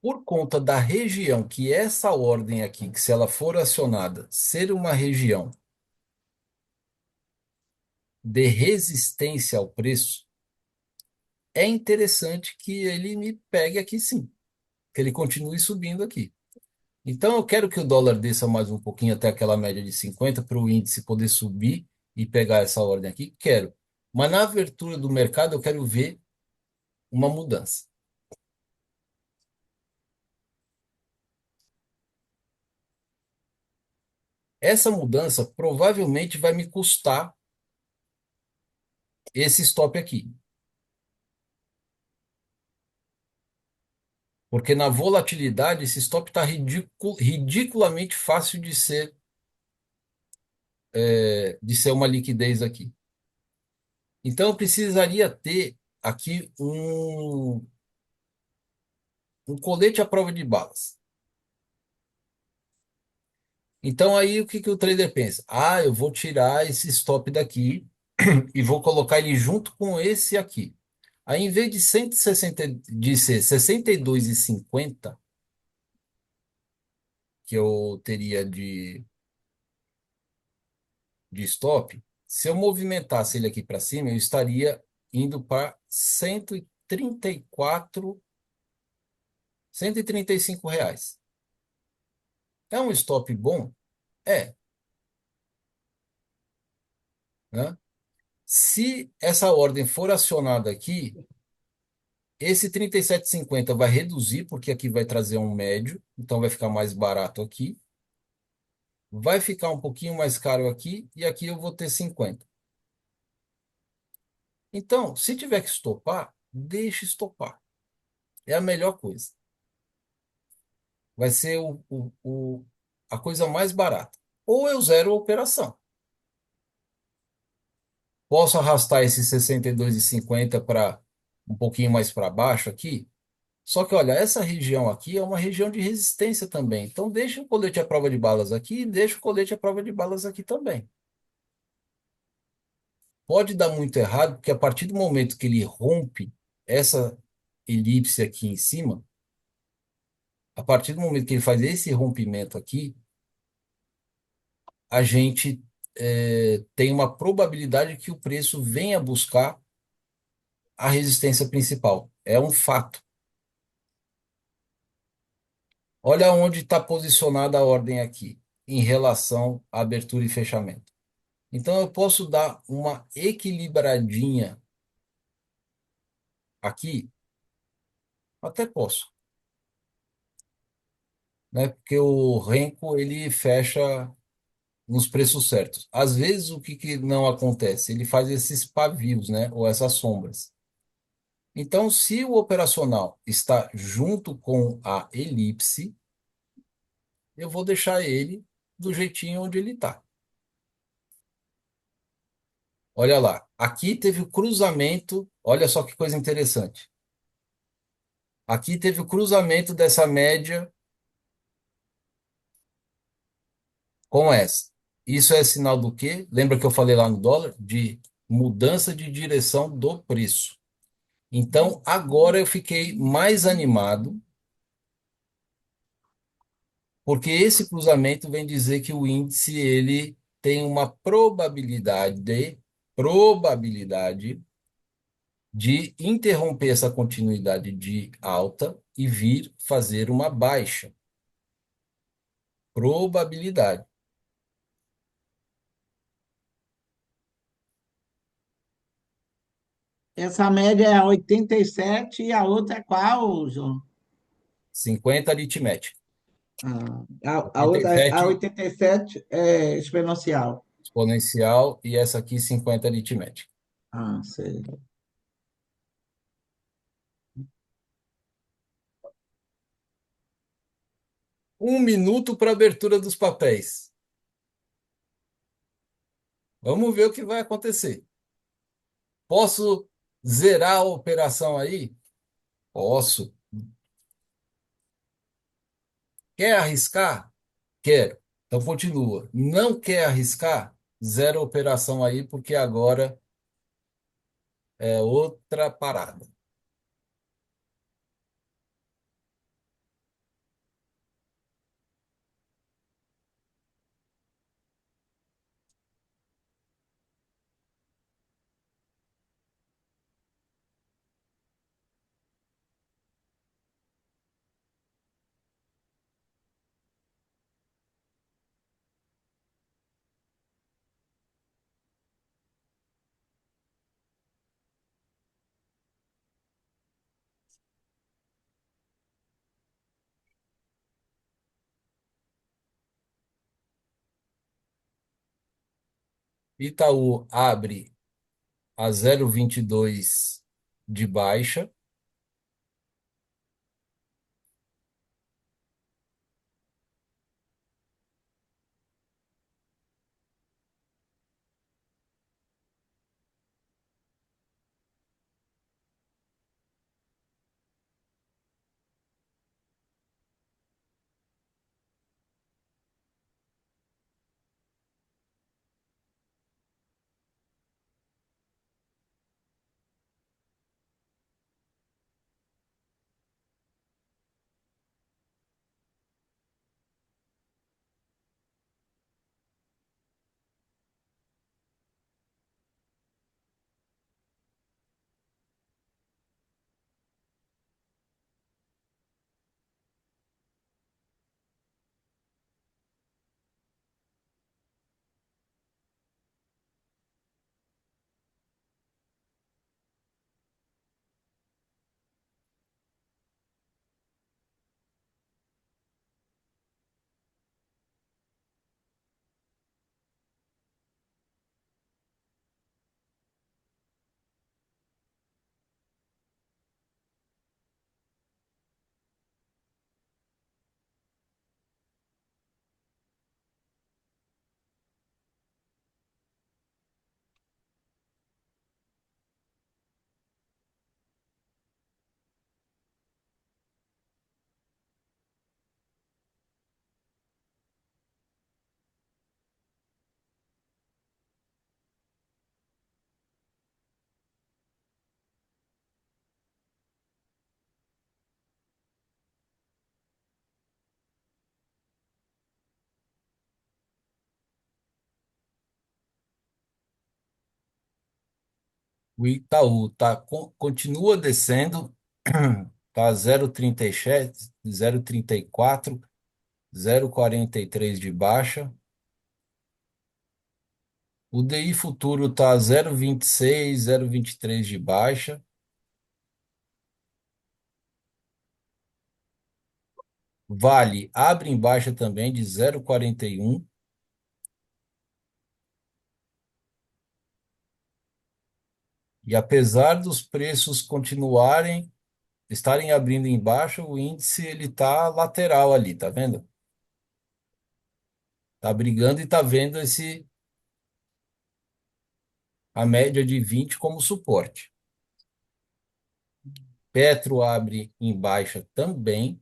Por conta da região que essa ordem aqui, que se ela for acionada, ser uma região de resistência ao preço, é interessante que ele me pegue aqui sim, que ele continue subindo aqui. Então eu quero que o dólar desça mais um pouquinho até aquela média de 50 para o índice poder subir e pegar essa ordem aqui. Quero. Mas na abertura do mercado eu quero ver uma mudança. Essa mudança provavelmente vai me custar esse stop aqui. Porque na volatilidade esse stop está ridiculamente fácil de ser uma liquidez aqui. Então eu precisaria ter aqui um colete à prova de balas. Então aí o que que o trader pensa? Ah, eu vou tirar esse stop daqui e vou colocar ele junto com esse aqui. Aí em vez de 160 de ser 62,50 que eu teria de stop, se eu movimentasse ele aqui para cima, eu estaria indo para 134, R$ 135. É um stop bom? É, né? Se essa ordem for acionada aqui, esse 37,50 vai reduzir, porque aqui vai trazer um médio, então vai ficar mais barato aqui. Vai ficar um pouquinho mais caro aqui, e aqui eu vou ter 50. Então, se tiver que estopar, deixe estopar. É a melhor coisa. Vai ser a coisa mais barata. Ou eu zero a operação. Posso arrastar esse 62,50 para um pouquinho mais para baixo aqui? Só que, olha, essa região aqui é uma região de resistência também. Então, deixa o colete à prova de balas aqui e deixa o colete à prova de balas aqui também. Pode dar muito errado, porque a partir do momento que ele rompe essa elipse aqui em cima, a partir do momento que ele faz esse rompimento aqui, a gente tem uma probabilidade que o preço venha buscar a resistência principal. É um fato. Olha onde está posicionada a ordem aqui, em relação à abertura e fechamento. Então, eu posso dar uma equilibradinha aqui? Até posso, né? Porque o Renko ele fecha nos preços certos. Às vezes, o que, que não acontece? Ele faz esses pavios, né? Ou essas sombras. Então, se o operacional está junto com a elipse, eu vou deixar ele do jeitinho onde ele está. Olha lá, aqui teve o cruzamento, olha só que coisa interessante. Aqui teve o cruzamento dessa média com essa. Isso é sinal do quê? Lembra que eu falei lá no dólar? De mudança de direção do preço. Então, agora eu fiquei mais animado, porque esse cruzamento vem dizer que o índice ele tem uma probabilidade de interromper essa continuidade de alta e vir fazer uma baixa. Probabilidade. Essa média é 87 e a outra é qual, João? 50 aritmética. A outra, a 87 87 é exponencial. exponencial e essa aqui 50 aritmética. Ah, sei. 1 minuto para abertura dos papéis. Vamos ver o que vai acontecer. Posso zerar a operação aí? Posso. Quer arriscar? Quero. Então continua. Não quer arriscar? Zero a operação aí, porque agora é outra parada. Itaú abre a 0,22 de baixa. O Itaú continua descendo, tá 0,37, 0,34, 0,43 de baixa. O DI futuro está 0,26, 0,23 de baixa. Vale abre em baixa também de 0,41. E apesar dos preços estarem abrindo em baixa, o índice ele tá lateral ali, tá vendo? Tá brigando e tá vendo a média de 20 como suporte. Petro abre em baixa também.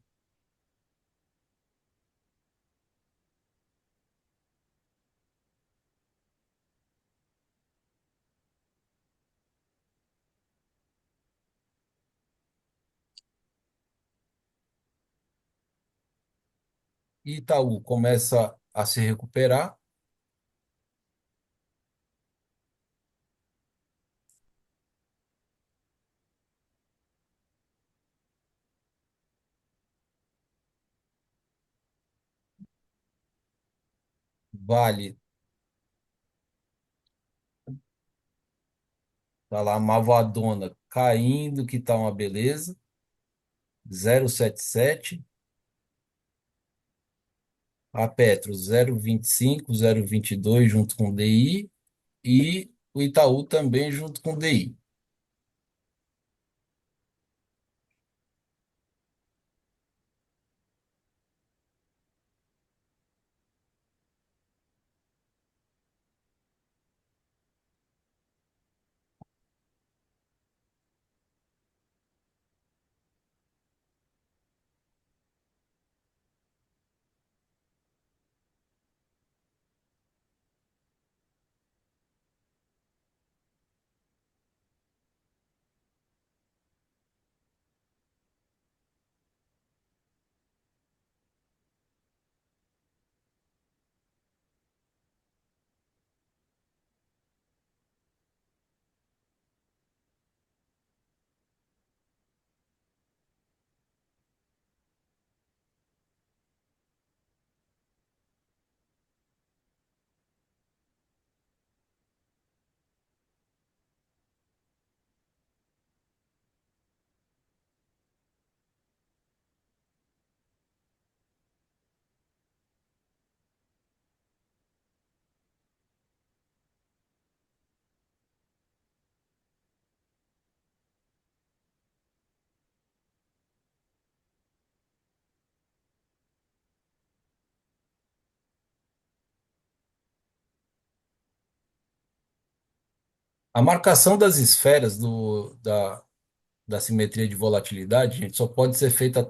Itaú começa a se recuperar. Vale, tá lá, Mavadona caindo, que tá uma beleza. 0,77. A Petro 0,25, 0,22 junto com o DI. E o Itaú também junto com o DI. A marcação das esferas da simetria de volatilidade, gente, só pode ser feita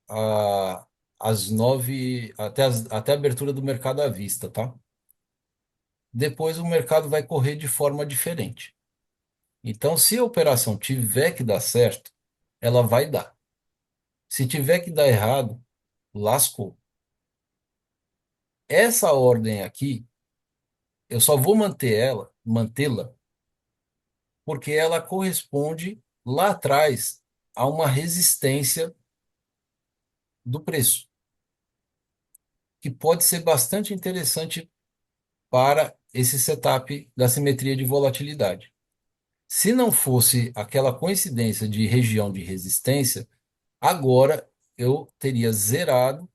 a- às 9, até a abertura do mercado à vista, tá? Depois o mercado vai correr de forma diferente. Então, se a operação tiver que dar certo, ela vai dar. Se tiver que dar errado, lascou. Essa ordem aqui, eu só vou mantê-la, porque ela corresponde lá atrás a uma resistência do preço, que pode ser bastante interessante para esse setup da simetria de volatilidade. Se não fosse aquela coincidência de região de resistência, agora eu teria zerado,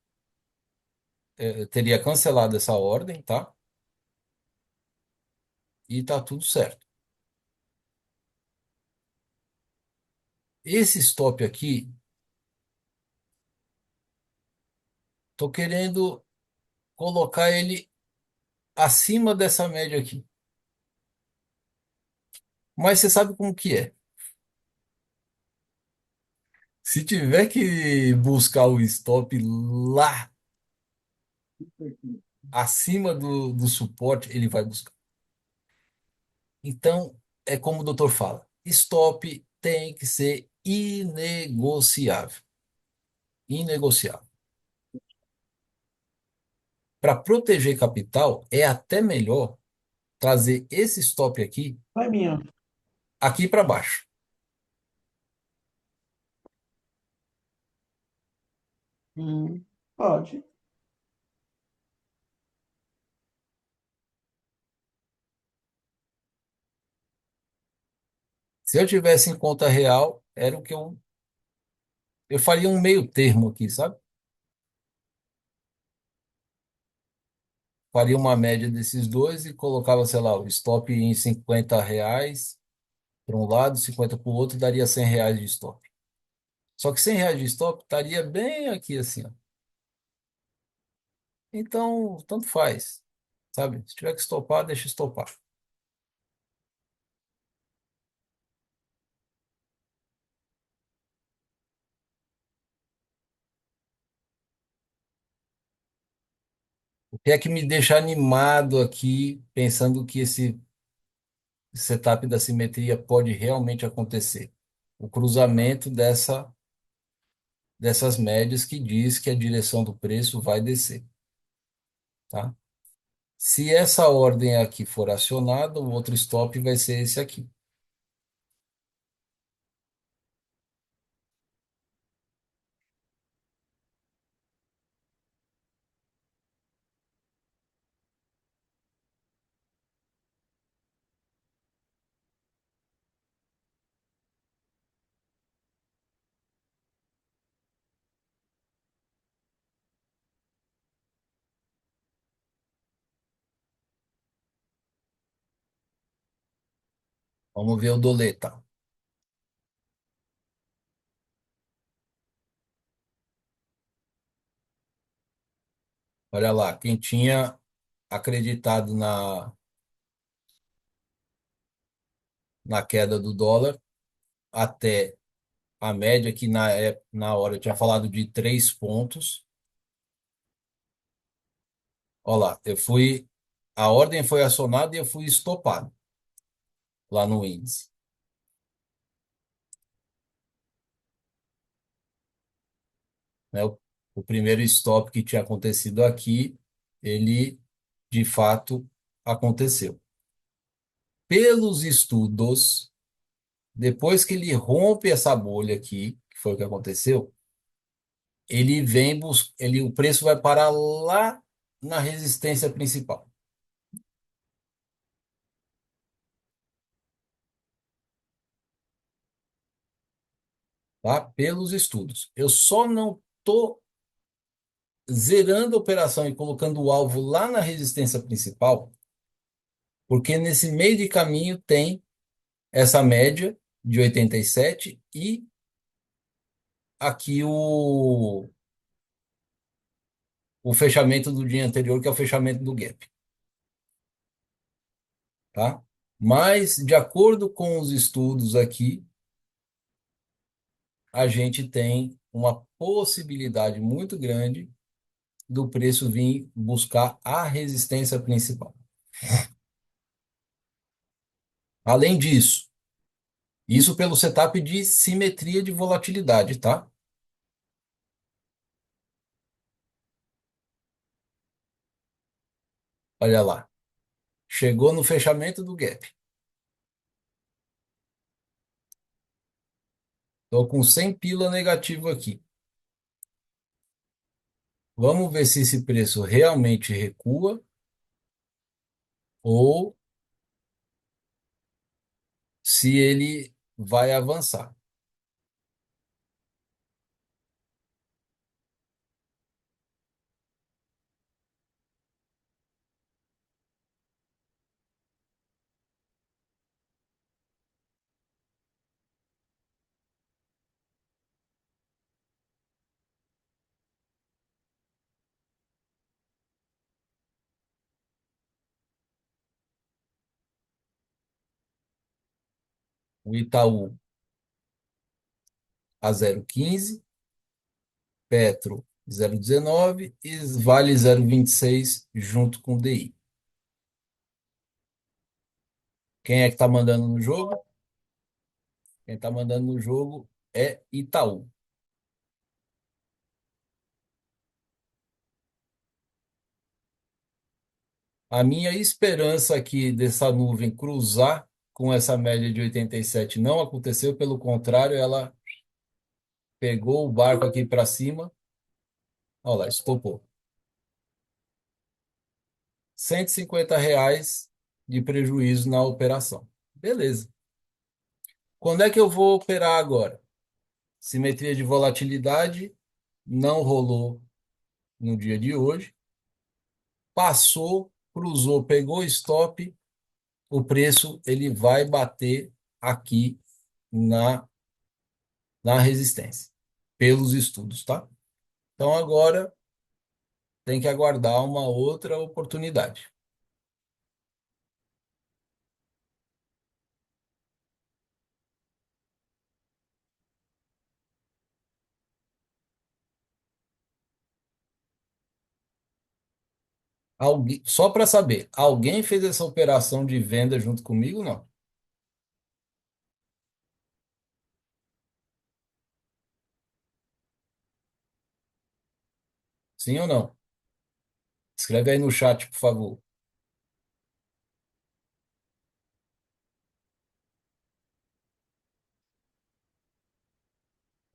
teria cancelado essa ordem, tá? E tá tudo certo. Esse stop aqui, tô querendo colocar ele acima dessa média aqui. Mas você sabe como que é. Se tiver que buscar o stop lá acima do suporte, ele vai buscar. Então, é como o doutor fala: stop tem que ser inegociável. Inegociável. Para proteger capital, é até melhor trazer esse stop Foi minha. aqui para baixo. Pode. Se eu tivesse em conta real, era o que eu faria um meio termo aqui, sabe? Faria uma média desses dois e colocava, sei lá, o stop em R$ 50 para um lado, 50 para o outro, daria R$ 100 de stop. Só que R$ 100 de stop estaria bem aqui assim, ó. Então, tanto faz, sabe? Se tiver que estopar, deixa estopar. O que é que me deixa animado aqui, pensando que esse setup da simetria pode realmente acontecer? O cruzamento dessas médias que diz que a direção do preço vai descer, tá? Se essa ordem aqui for acionada, o outro stop vai ser esse aqui. Vamos ver o doleta. Olha lá, quem tinha acreditado na queda do dólar até a média, que na hora eu tinha falado de 3 pontos. Olha lá, a ordem foi acionada e eu fui estopado lá no índice, né? O primeiro stop que tinha acontecido aqui, ele de fato aconteceu. Pelos estudos, depois que ele rompe essa bolha aqui, que foi o que aconteceu, o preço vai parar lá na resistência principal, tá? Pelos estudos. Eu só não tô zerando a operação e colocando o alvo lá na resistência principal, porque nesse meio de caminho tem essa média de 87 e aqui o fechamento do dia anterior, que é o fechamento do gap, tá? Mas, de acordo com os estudos aqui, a gente tem uma possibilidade muito grande do preço vir buscar a resistência principal. Além disso, isso pelo setup de simetria de volatilidade, tá? Olha lá. Chegou no fechamento do gap. Estou com 100 pila negativo aqui. Vamos ver se esse preço realmente recua ou se ele vai avançar. O Itaú a 0,15, Petro 0,19 e Vale 0,26 junto com o DI. Quem é que está mandando no jogo? Quem está mandando no jogo é Itaú. A minha esperança aqui dessa nuvem cruzar com essa média de 87 não aconteceu, pelo contrário, ela pegou o barco aqui para cima. Olha lá, estopou. R$ 150 de prejuízo na operação. Beleza. Quando é que eu vou operar agora? Simetria de volatilidade não rolou no dia de hoje. Passou, cruzou, pegou stop, o preço ele vai bater aqui na, na resistência, pelos estudos, tá? Então agora tem que aguardar uma outra oportunidade. Alguém, só para saber, alguém fez essa operação de venda junto comigo? Não? Sim ou não? Escreve aí no chat, por favor.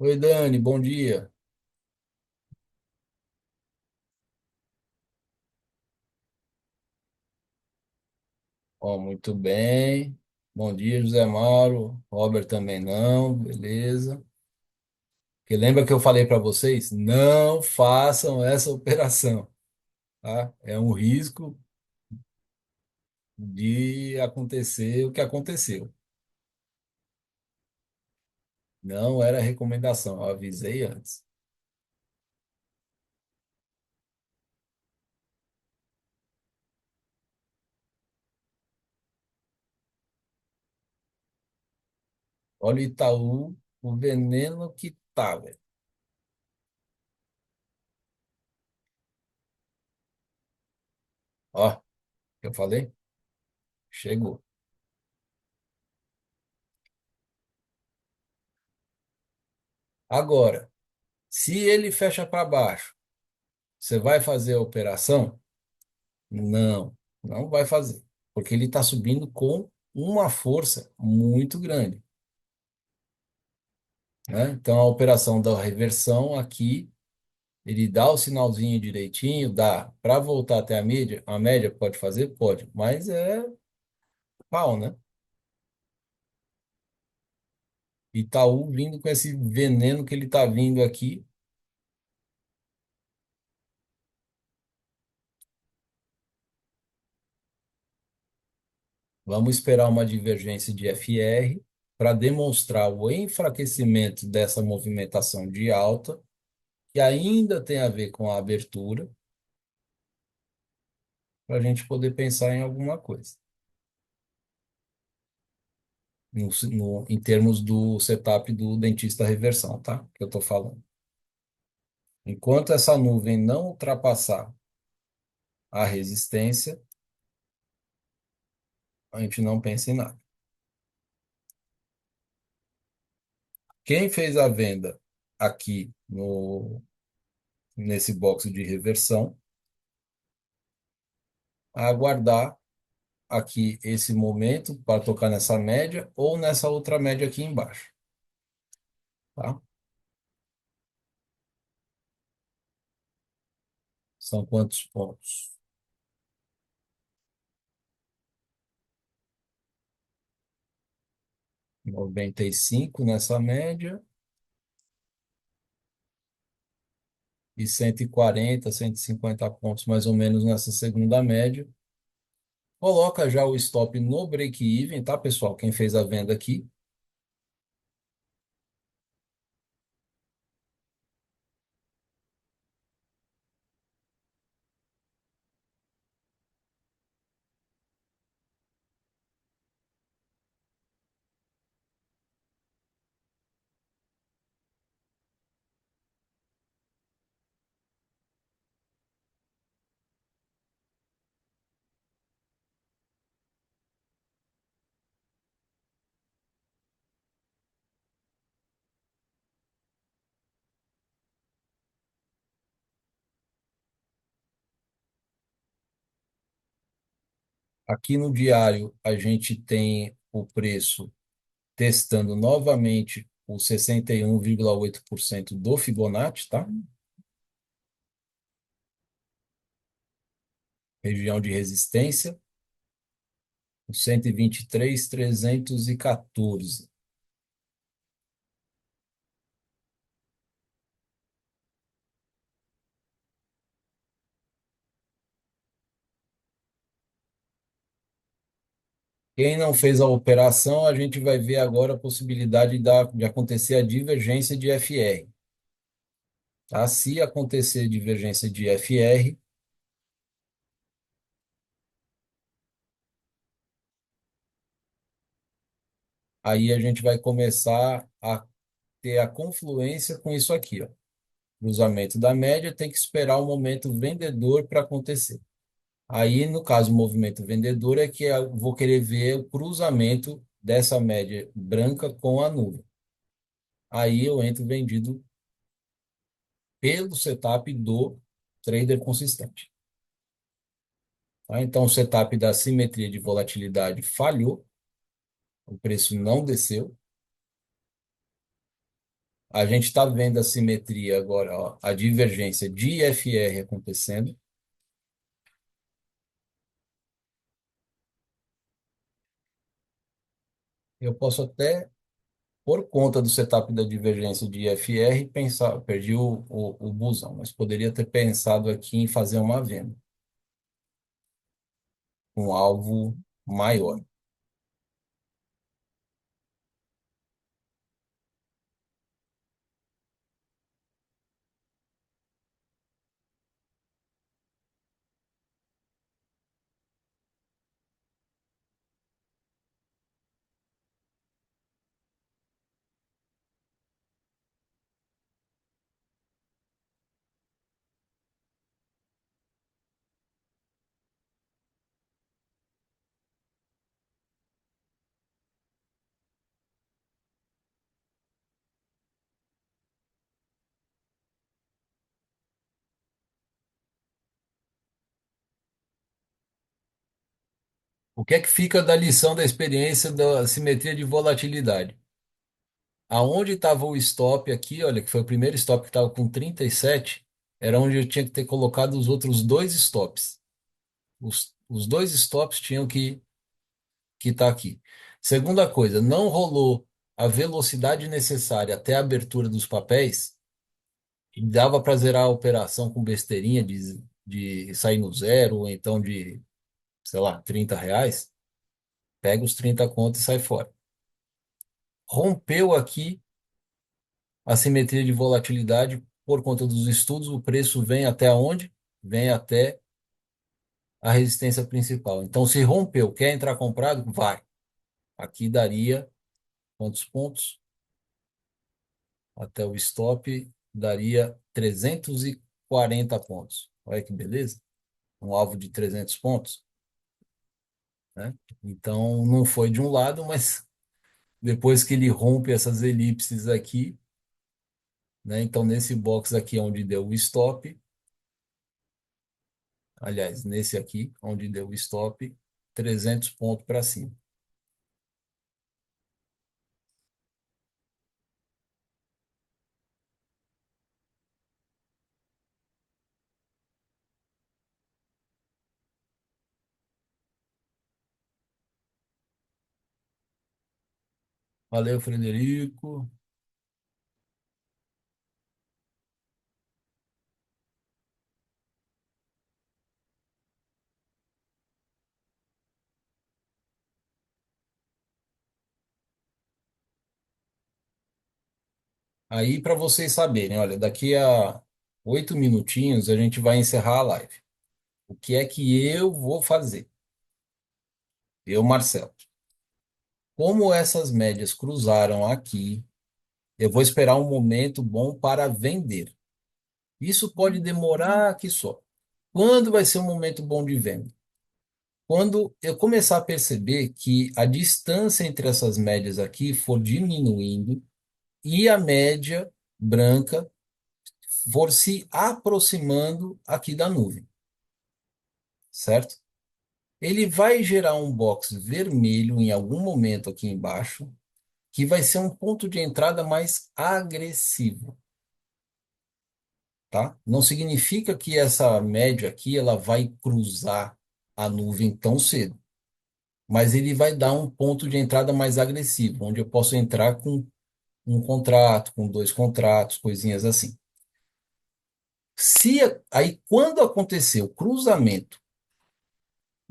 Oi, Dani, bom dia. Ó, muito bem. Bom dia, José Mauro. Robert também não, beleza. Porque lembra que eu falei para vocês? Não façam essa operação, tá? É um risco de acontecer o que aconteceu. Não era recomendação, eu avisei antes. Olha o Itaú, o veneno que tá, velho. Ó, eu falei? Chegou. Agora, se ele fecha para baixo, você vai fazer a operação? Não, não vai fazer, porque ele está subindo com uma força muito grande, né? Então a operação da reversão aqui, ele dá o sinalzinho direitinho, dá para voltar até a média pode fazer? Pode, mas é pau, né? Itaú vindo com esse veneno que ele está vindo aqui, vamos esperar uma divergência de FR para demonstrar o enfraquecimento dessa movimentação de alta, que ainda tem a ver com a abertura, para a gente poder pensar em alguma coisa, em termos do setup do dentista reversão, tá? Que eu estou falando. Enquanto essa nuvem não ultrapassar a resistência, a gente não pensa em nada. Quem fez a venda aqui no, nesse box de reversão, aguardar aqui esse momento para tocar nessa média ou nessa outra média aqui embaixo, tá? São quantos pontos? 95 nessa média e 140, 150 pontos mais ou menos nessa segunda média. Coloca já o stop no break-even, tá, pessoal? Quem fez a venda aqui. Aqui no diário, a gente tem o preço testando novamente o 61,8% do Fibonacci, tá? Região de resistência, o 123,314. Quem não fez a operação, a gente vai ver agora a possibilidade de acontecer a divergência de FR. Tá? Se acontecer divergência de FR, aí a gente vai começar a ter a confluência com isso aqui, ó. Cruzamento da média tem que esperar o momento vendedor para acontecer. Aí, no caso, o movimento vendedor é que eu vou querer ver o cruzamento dessa média branca com a nuvem. Aí eu entro vendido pelo setup do trader consistente. Tá? Então, o setup da simetria de volatilidade falhou, o preço não desceu. A gente está vendo a simetria agora, ó, a divergência de FR acontecendo. Eu posso até, por conta do setup da divergência de FR, pensar, perdi o busão, mas poderia ter pensado aqui em fazer uma venda, um alvo maior. O que é que fica da lição da experiência da simetria de volatilidade? Aonde estava o stop aqui, olha, que foi o primeiro stop que estava com 37, era onde eu tinha que ter colocado os outros dois stops. Os dois stops tinham que estar aqui. Segunda coisa, não rolou a velocidade necessária até a abertura dos papéis, e dava para zerar a operação com besteirinha de sair no zero, ou então de, sei lá, R$ 30, pega os 30 contos e sai fora. Rompeu aqui a simetria de volatilidade por conta dos estudos, o preço vem até onde? Vem até a resistência principal. Então, se rompeu, quer entrar comprado? Vai. Aqui daria quantos pontos? Até o stop daria 340 pontos. Olha que beleza. Um alvo de 300 pontos, né? Então, não foi de um lado, mas depois que ele rompe essas elipses aqui, né? Então, nesse box aqui onde deu o stop, aliás, nesse aqui, onde deu o stop, 300 pontos para cima. Valeu, Frederico. Aí, para vocês saberem, olha, daqui a 8 minutinhos a gente vai encerrar a live. O que é que eu vou fazer? Eu, Marcelo. Como essas médias cruzaram aqui, eu vou esperar um momento bom para vender. Isso pode demorar aqui só. Quando vai ser um momento bom de venda? Quando eu começar a perceber que a distância entre essas médias aqui for diminuindo e a média branca for se aproximando aqui da nuvem, certo? Ele vai gerar um box vermelho em algum momento aqui embaixo, que vai ser um ponto de entrada mais agressivo, tá? Não significa que essa média aqui ela vai cruzar a nuvem tão cedo, mas ele vai dar um ponto de entrada mais agressivo, onde eu posso entrar com um contrato, com dois contratos, coisinhas assim. Se aí quando acontecer o cruzamento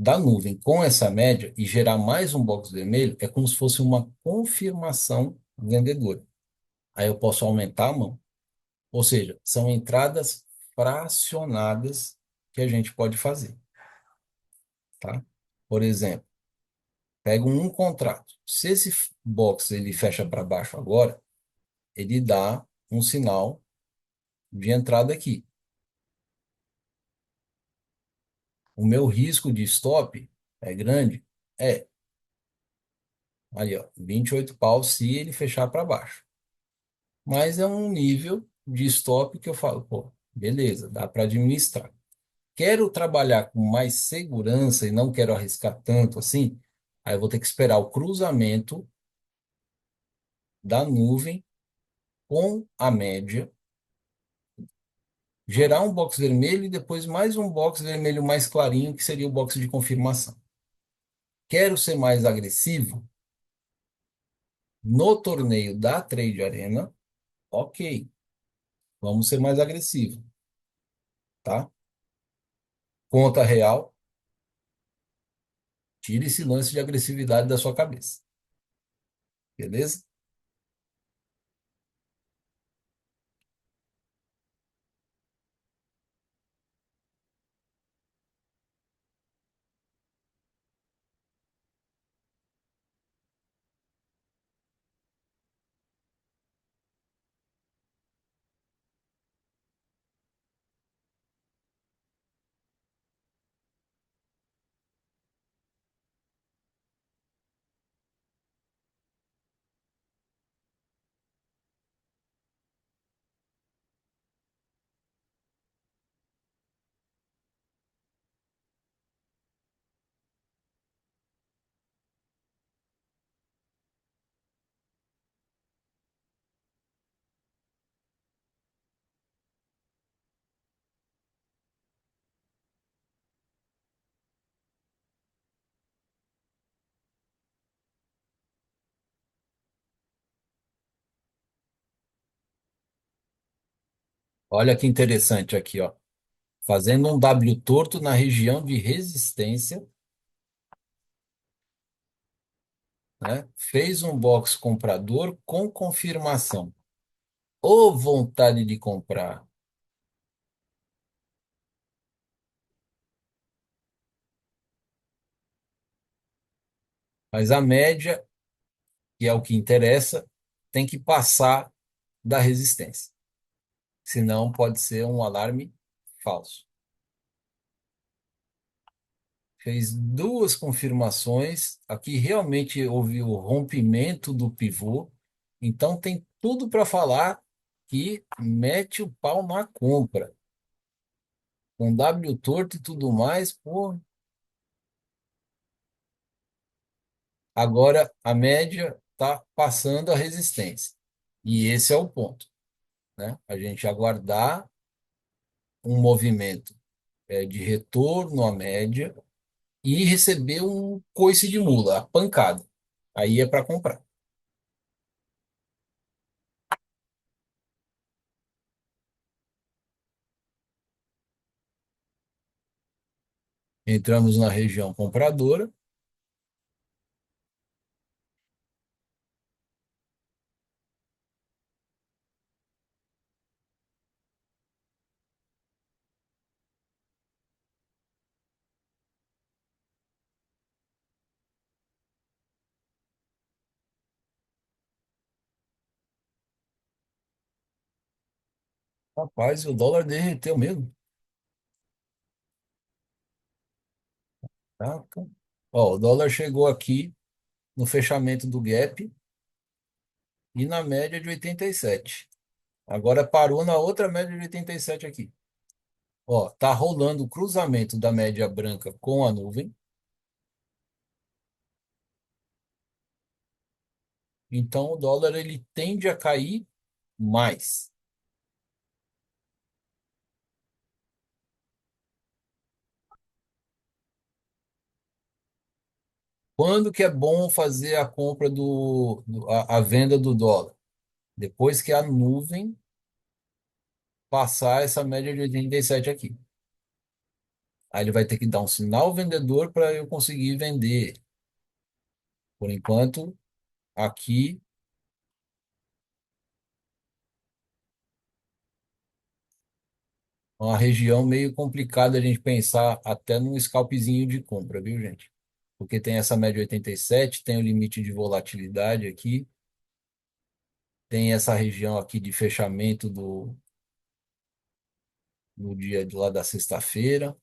da nuvem com essa média e gerar mais um box vermelho, é como se fosse uma confirmação vendedora. Aí eu posso aumentar a mão. Ou seja, são entradas fracionadas que a gente pode fazer, tá? Por exemplo, pego um contrato. Se esse box ele fecha para baixo agora, ele dá um sinal de entrada aqui. O meu risco de stop é grande? É. Ali, ó, 28 pau se ele fechar para baixo. Mas é um nível de stop que eu falo, pô, beleza, dá para administrar. Quero trabalhar com mais segurança e não quero arriscar tanto assim, aí eu vou ter que esperar o cruzamento da nuvem com a média, gerar um box vermelho e depois mais um box vermelho mais clarinho, que seria o box de confirmação. Quero ser mais agressivo no torneio da Trade Arena, ok, vamos ser mais agressivo, tá? Conta real, tire esse lance de agressividade da sua cabeça, beleza? Olha que interessante aqui, ó. Fazendo um W torto na região de resistência, né? Fez um box comprador com confirmação. Ou vontade de comprar. Mas a média, que é o que interessa, tem que passar da resistência. Senão pode ser um alarme falso. Fez duas confirmações. Aqui realmente houve o rompimento do pivô. Então tem tudo para falar que mete o pau na compra. Com W torto e tudo mais, pô. Agora a média está passando a resistência. E esse é o ponto, né? A gente aguardar um movimento de retorno à média e receber um coice de mula, a pancada. Aí é para comprar. Entramos na região compradora. Rapaz, o dólar derreteu mesmo. Tá? Ó, o dólar chegou aqui no fechamento do gap e na média de 87. Agora parou na outra média de 87 aqui. Ó, tá rolando o cruzamento da média branca com a nuvem. Então o dólar ele tende a cair mais. Quando que é bom fazer a compra a venda do dólar? Depois que a nuvem passar essa média de 87 aqui. Aí ele vai ter que dar um sinal vendedor para eu conseguir vender. Por enquanto, aqui é uma região meio complicada a gente pensar até num scalpzinho de compra, viu, gente? Porque tem essa média 87, tem o limite de volatilidade aqui, tem essa região aqui de fechamento do dia de lá da sexta-feira.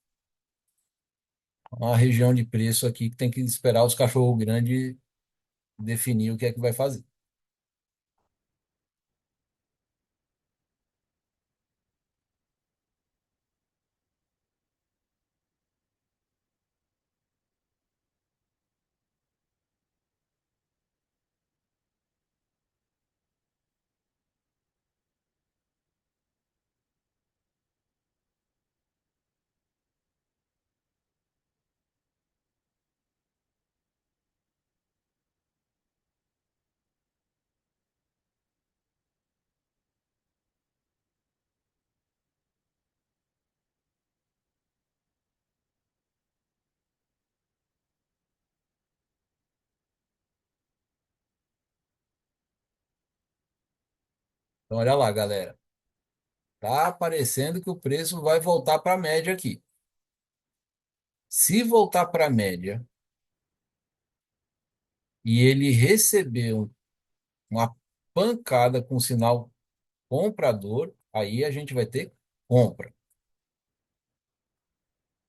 Uma região de preço aqui que tem que esperar os cachorro grandes definir o que é que vai fazer. Então, olha lá, galera. Tá aparecendo que o preço vai voltar para a média aqui. Se voltar para a média e ele receber uma pancada com sinal comprador, aí a gente vai ter compra,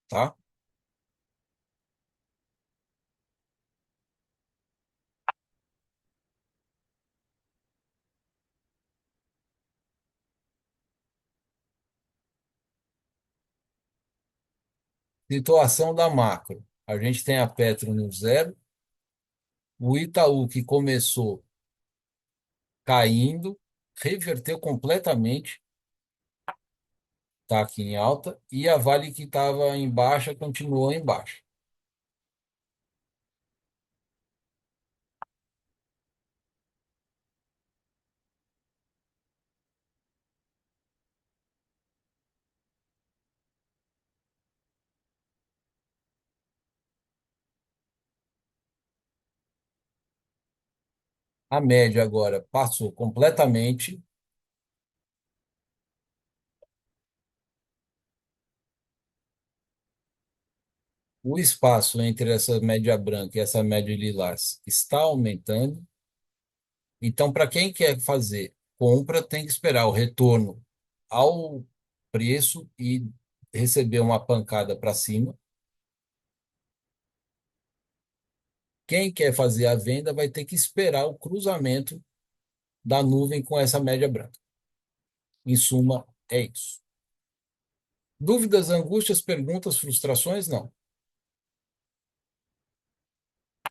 tá? Situação da macro. A gente tem a Petro no zero, o Itaú que começou caindo, reverteu completamente, está aqui em alta, e a Vale que estava em baixa continuou em baixa. A média agora passou completamente. O espaço entre essa média branca e essa média lilás está aumentando. Então, para quem quer fazer compra, tem que esperar o retorno ao preço e receber uma pancada para cima. Quem quer fazer a venda vai ter que esperar o cruzamento da nuvem com essa média branca. Em suma, é isso. Dúvidas, angústias, perguntas, frustrações? Não.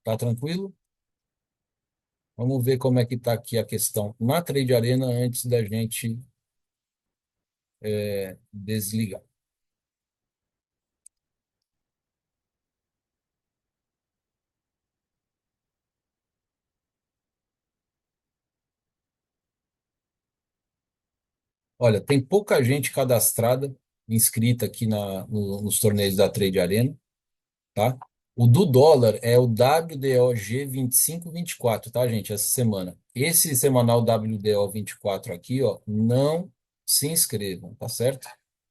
Tá tranquilo? Vamos ver como é que está aqui a questão na Trade Arena antes da gente desligar. Olha, tem pouca gente cadastrada, inscrita aqui nos torneios da Trade Arena, tá? O do dólar é o WDOG 2524, tá, gente? Essa semana. Esse semanal WDO 24 aqui, ó, não se inscrevam, tá certo?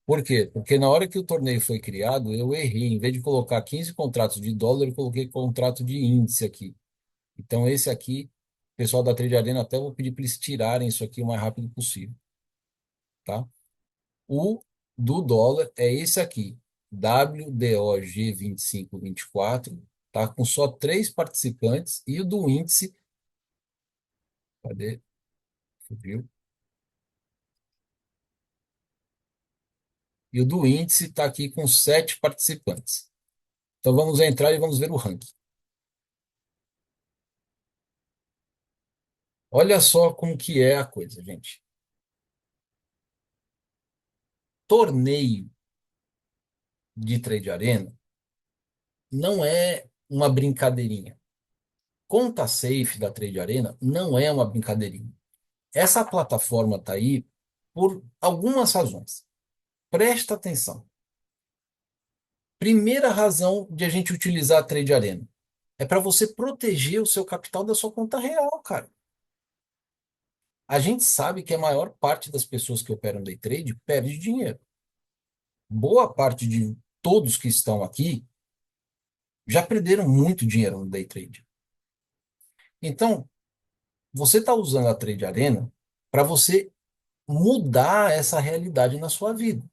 Por quê? Porque na hora que o torneio foi criado, eu errei. Em vez de colocar 15 contratos de dólar, eu coloquei contrato de índice aqui. Então, esse aqui, pessoal da Trade Arena, até vou pedir para eles tirarem isso aqui o mais rápido possível, tá? O do dólar é esse aqui, WDOG 2524, tá com só três participantes, e o do índice, cadê? Subiu. E o do índice está aqui com sete participantes. Então vamos entrar e vamos ver o ranking. Olha só como que é a coisa, gente. Torneio de trade arena não é uma brincadeirinha. Conta safe da Trade Arena não é uma brincadeirinha. Essa plataforma está aí por algumas razões. Presta atenção. Primeira razão de a gente utilizar a Trade Arena é para você proteger o seu capital da sua conta real, cara. A gente sabe que a maior parte das pessoas que operam day trade perde dinheiro. Boa parte de todos que estão aqui já perderam muito dinheiro no day trade. Então, você está usando a Trade Arena para você mudar essa realidade na sua vida.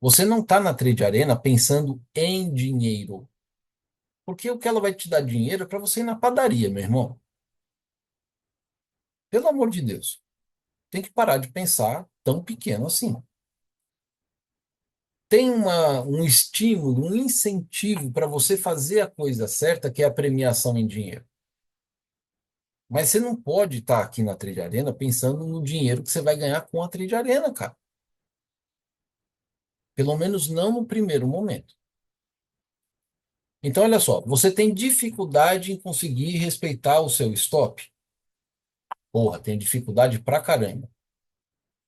Você não está na Trade Arena pensando em dinheiro. Porque o que ela vai te dar dinheiro é para você ir na padaria, meu irmão. Pelo amor de Deus. Tem que parar de pensar tão pequeno assim. Tem um estímulo, um incentivo para você fazer a coisa certa, que é a premiação em dinheiro. Mas você não pode estar aqui na Trade Arena pensando no dinheiro que você vai ganhar com a Trade Arena, cara. Pelo menos não no primeiro momento. Então, olha só, você tem dificuldade em conseguir respeitar o seu stop? Porra, tem dificuldade pra caramba.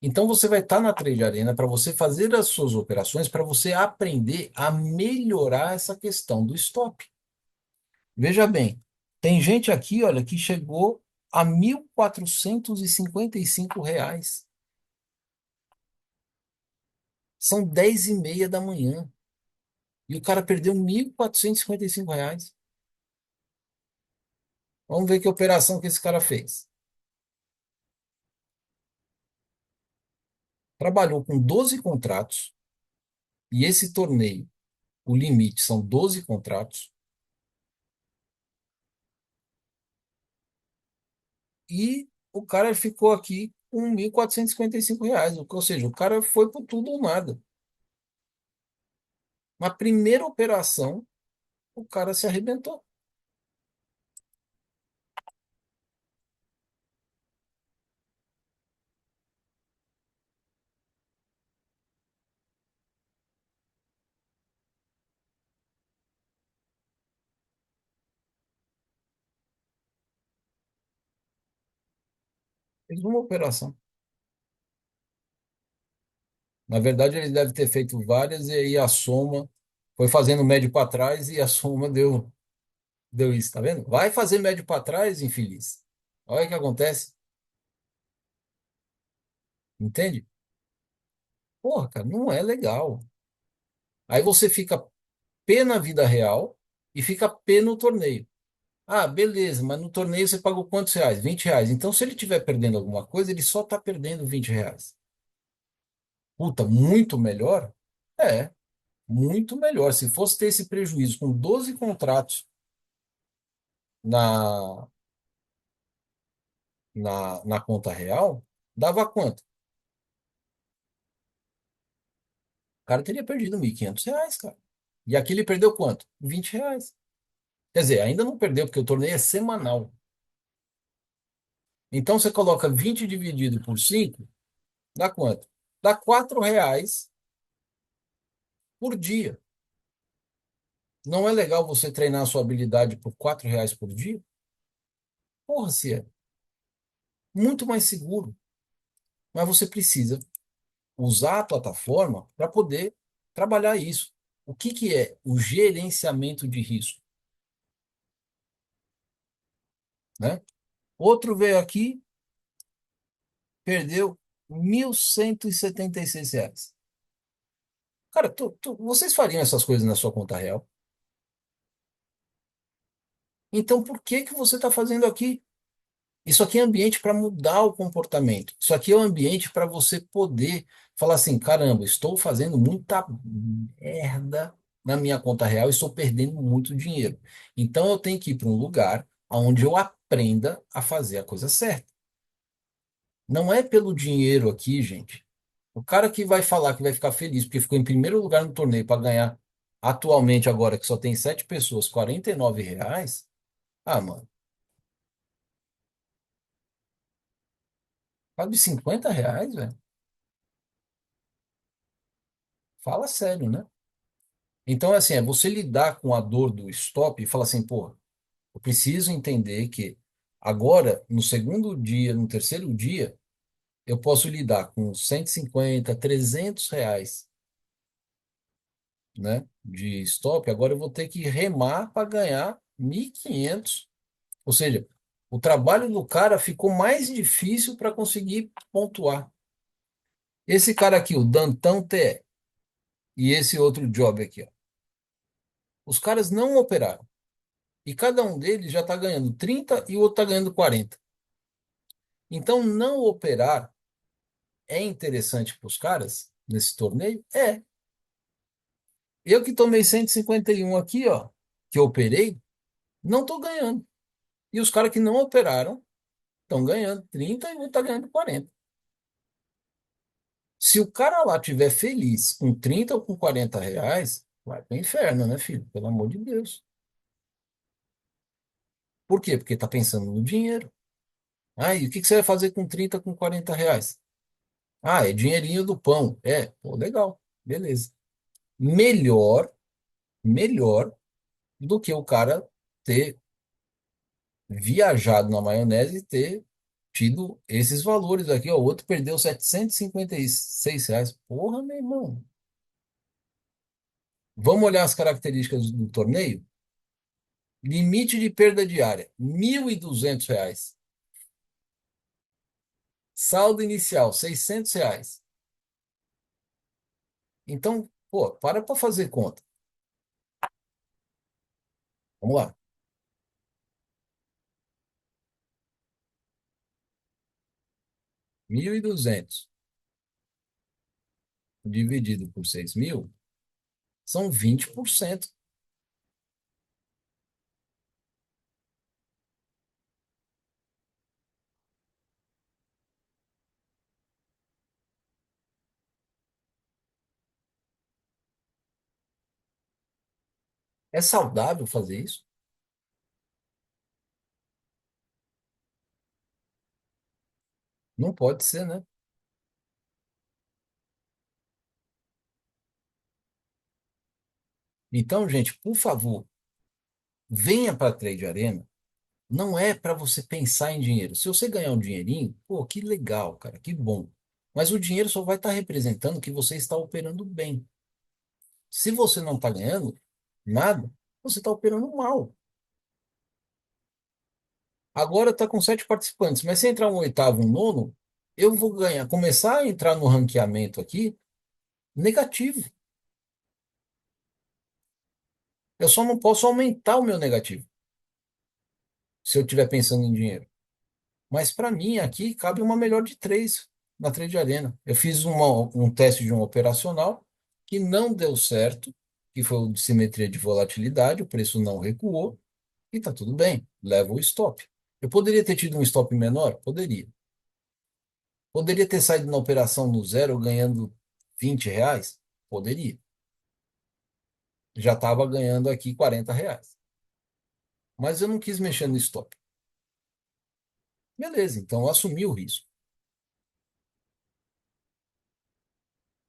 Então, você vai estar na Trade Arena para você fazer as suas operações, para você aprender a melhorar essa questão do stop. Veja bem, tem gente aqui, olha, que chegou a R$ 1.455. São 10:30 da manhã. E o cara perdeu R$ 1.455. Vamos ver que operação que esse cara fez. Trabalhou com 12 contratos, e esse torneio, o limite são 12 contratos, e o cara ficou aqui com R$ 1.455. Ou seja, o cara foi por tudo ou nada. Na primeira operação, o cara se arrebentou. Fez uma operação. Na verdade, ele deve ter feito várias e aí a soma foi fazendo médio para trás e a soma deu isso, tá vendo? Vai fazer médio para trás, infeliz. Olha o que acontece, entende? Porra, cara, não é legal. Aí você fica pé na vida real e fica pé no torneio. Ah, beleza, mas no torneio você pagou quantos reais? R$ 20. Então, se ele estiver perdendo alguma coisa, ele só está perdendo R$ 20. Puta, muito melhor? É, muito melhor. Se fosse ter esse prejuízo com 12 contratos na, na conta real, dava quanto? O cara teria perdido R$ 1.500, cara. E aqui ele perdeu quanto? R$ 20. Quer dizer, ainda não perdeu, porque o torneio é semanal. Então você coloca 20 dividido por 5, dá quanto? Dá R$ 4 por dia. Não é legal você treinar a sua habilidade por R$ 4 por dia? Porra, se é. Muito mais seguro. Mas você precisa usar a plataforma para poder trabalhar isso. O que que é o gerenciamento de risco, né? Outro veio aqui, perdeu R$ 1.176. Cara, vocês fariam essas coisas na sua conta real? Então, por que que você está fazendo aqui? Isso aqui é ambiente para mudar o comportamento. Isso aqui é um ambiente para você poder falar assim: caramba, estou fazendo muita merda na minha conta real e estou perdendo muito dinheiro. Então eu tenho que ir para um lugar onde eu aprenda a fazer a coisa certa. Não é pelo dinheiro aqui, gente. O cara que vai falar que vai ficar feliz porque ficou em primeiro lugar no torneio para ganhar atualmente agora que só tem 7 pessoas, R$ 49. Ah, mano. Sabe, R$ 50, velho? Fala sério, né? Então, assim, é você lidar com a dor do stop e falar assim, pô, eu preciso entender que agora, no segundo dia, no terceiro dia, eu posso lidar com 150, R$ 300, né, de stop. Agora eu vou ter que remar para ganhar 1.500. Ou seja, o trabalho do cara ficou mais difícil para conseguir pontuar. Esse cara aqui, o Dantão TE, e esse outro job aqui, ó, os caras não operaram. E cada um deles já está ganhando 30 e o outro está ganhando 40. Então, não operar é interessante para os caras nesse torneio? É. Eu que tomei 151 aqui, ó, que eu operei, não estou ganhando. E os caras que não operaram estão ganhando 30 e o outro está ganhando 40. Se o cara lá tiver feliz com 30 ou com R$ 40, vai pro inferno, né, filho? Pelo amor de Deus. Por quê? Porque tá pensando no dinheiro. Ah, e o que que você vai fazer com 30, com R$ 40? Ah, é dinheirinho do pão. É, pô, legal. Beleza. Melhor, melhor do que o cara ter viajado na maionese e ter tido esses valores aqui. Ó, o outro perdeu R$ 756. Porra, meu irmão. Vamos olhar as características do torneio? Limite de perda diária, R$ 1.200. Saldo inicial, R$ 600. Então, pô, para fazer conta. Vamos lá. 1.200 dividido por 6.000 são 20%. É saudável fazer isso? Não pode ser, né? Então, gente, por favor, venha para a Trade Arena. Não é para você pensar em dinheiro. Se você ganhar um dinheirinho, pô, que legal, cara, que bom. Mas o dinheiro só vai estar representando que você está operando bem. Se você não está ganhando nada, você está operando mal. Agora está com 7 participantes, mas se entrar um oitavo, um nono, eu vou ganhar, começar a entrar no ranqueamento aqui negativo. Eu só não posso aumentar o meu negativo se eu estiver pensando em dinheiro. Mas para mim aqui cabe uma melhor de três na Trade Arena. Eu fiz um teste de um operacional que não deu certo, que foi o de simetria de volatilidade, o preço não recuou e está tudo bem, leva o stop. Eu poderia ter tido um stop menor? Poderia. Poderia ter saído na operação no zero ganhando R$ 20? Poderia. Já estava ganhando aqui R$ 40. Mas eu não quis mexer no stop. Beleza, então eu assumi o risco,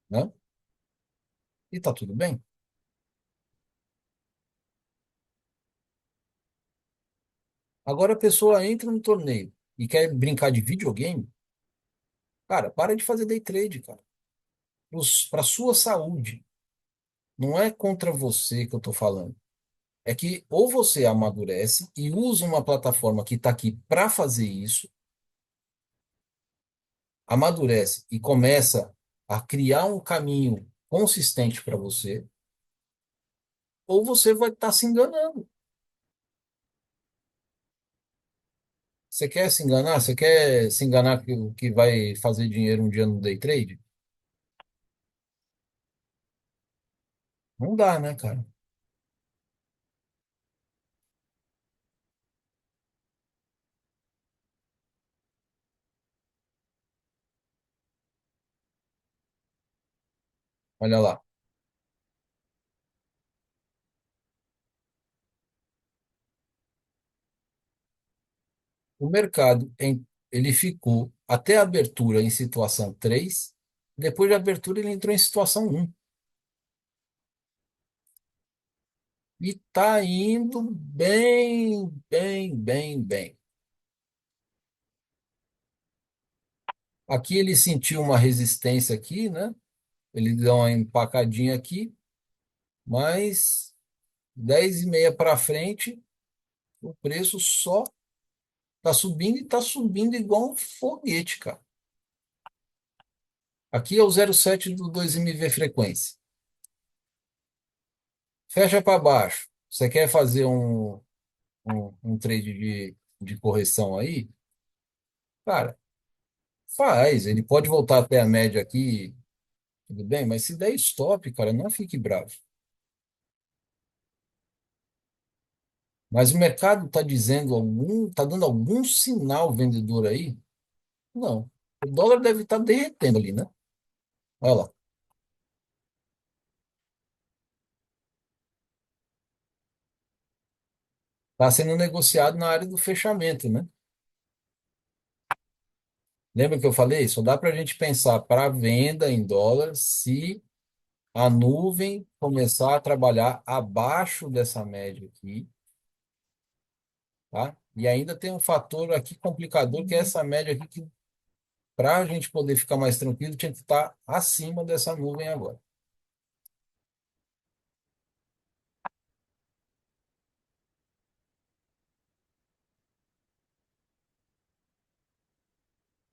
né? E tá tudo bem. Agora a pessoa entra no torneio e quer brincar de videogame, cara, para de fazer day trade, cara. Para sua saúde. Não é contra você que eu tô falando. É que ou você amadurece e usa uma plataforma que está aqui para fazer isso, amadurece e começa a criar um caminho consistente para você, ou você vai estar se enganando. Você quer se enganar? Você quer se enganar que vai fazer dinheiro um dia no day trade? Não dá, né, cara? Olha lá. O mercado, ele ficou até a abertura em situação 3. Depois da abertura ele entrou em situação 1. E está indo bem, bem, bem, bem. Aqui ele sentiu uma resistência aqui, né? Ele deu uma empacadinha aqui, mas 10,5 para frente, o preço só está subindo e está subindo igual um foguete, cara. Aqui é o 0,7 do 2 MV frequência. Fecha para baixo. Você quer fazer um trade de correção aí? Cara, faz. Ele pode voltar até a média aqui, tudo bem, mas se der stop, cara, não fique bravo. Mas o mercado está dizendo está dando algum sinal vendedor aí? Não. O dólar deve estar derretendo ali, né? Olha lá. Está sendo negociado na área do fechamento, né? Lembra que eu falei? Só dá para a gente pensar para venda em dólar se a nuvem começar a trabalhar abaixo dessa média aqui, tá? E ainda tem um fator aqui complicador, que é essa média aqui, que para a gente poder ficar mais tranquilo, tinha que estar acima dessa nuvem agora.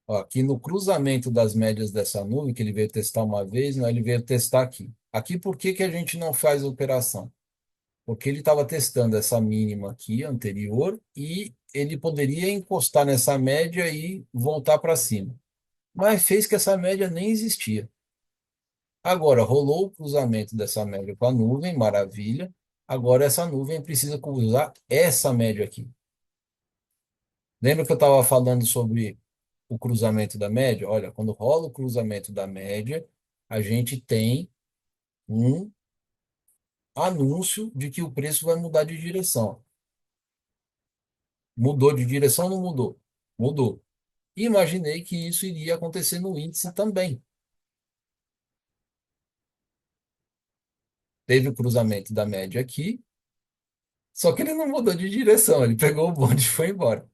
Ó, aqui no cruzamento das médias dessa nuvem, que ele veio testar uma vez, né, ele veio testar aqui. Aqui, por que que a gente não faz a operação? Porque ele estava testando essa mínima aqui anterior e ele poderia encostar nessa média e voltar para cima. Mas fez que essa média nem existia. Agora, rolou o cruzamento dessa média com a nuvem, maravilha. Agora, essa nuvem precisa cruzar essa média aqui. Lembra que eu estava falando sobre o cruzamento da média? Olha, quando rola o cruzamento da média, a gente tem um anúncio de que o preço vai mudar de direção. Mudou de direção ou não mudou? Mudou. Imaginei que isso iria acontecer no índice também. Teve o cruzamento da média aqui, só que ele não mudou de direção, ele pegou o bonde e foi embora.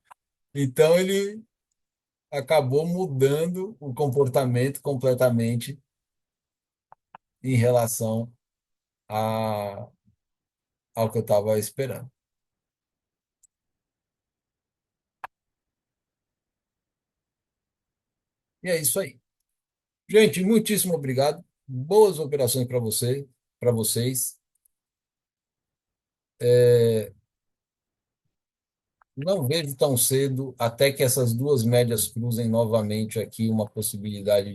Então ele acabou mudando o comportamento completamente em relação a, ao que eu estava esperando. E é isso aí. Gente, muitíssimo obrigado. Boas operações para você, para vocês. É, não vejo tão cedo até que essas duas médias cruzem novamente aqui uma possibilidade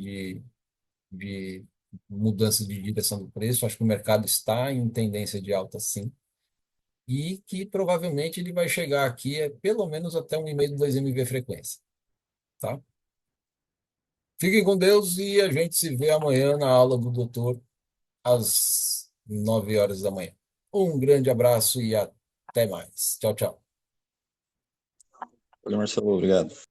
de mudança de direção do preço. Acho que o mercado está em tendência de alta, sim. E que provavelmente ele vai chegar aqui pelo menos até 1,5 do 2 MV frequência. Tá? Fiquem com Deus e a gente se vê amanhã na aula do doutor às 9 horas da manhã. Um grande abraço e até mais. Tchau, tchau. Valeu, Marcelo, obrigado.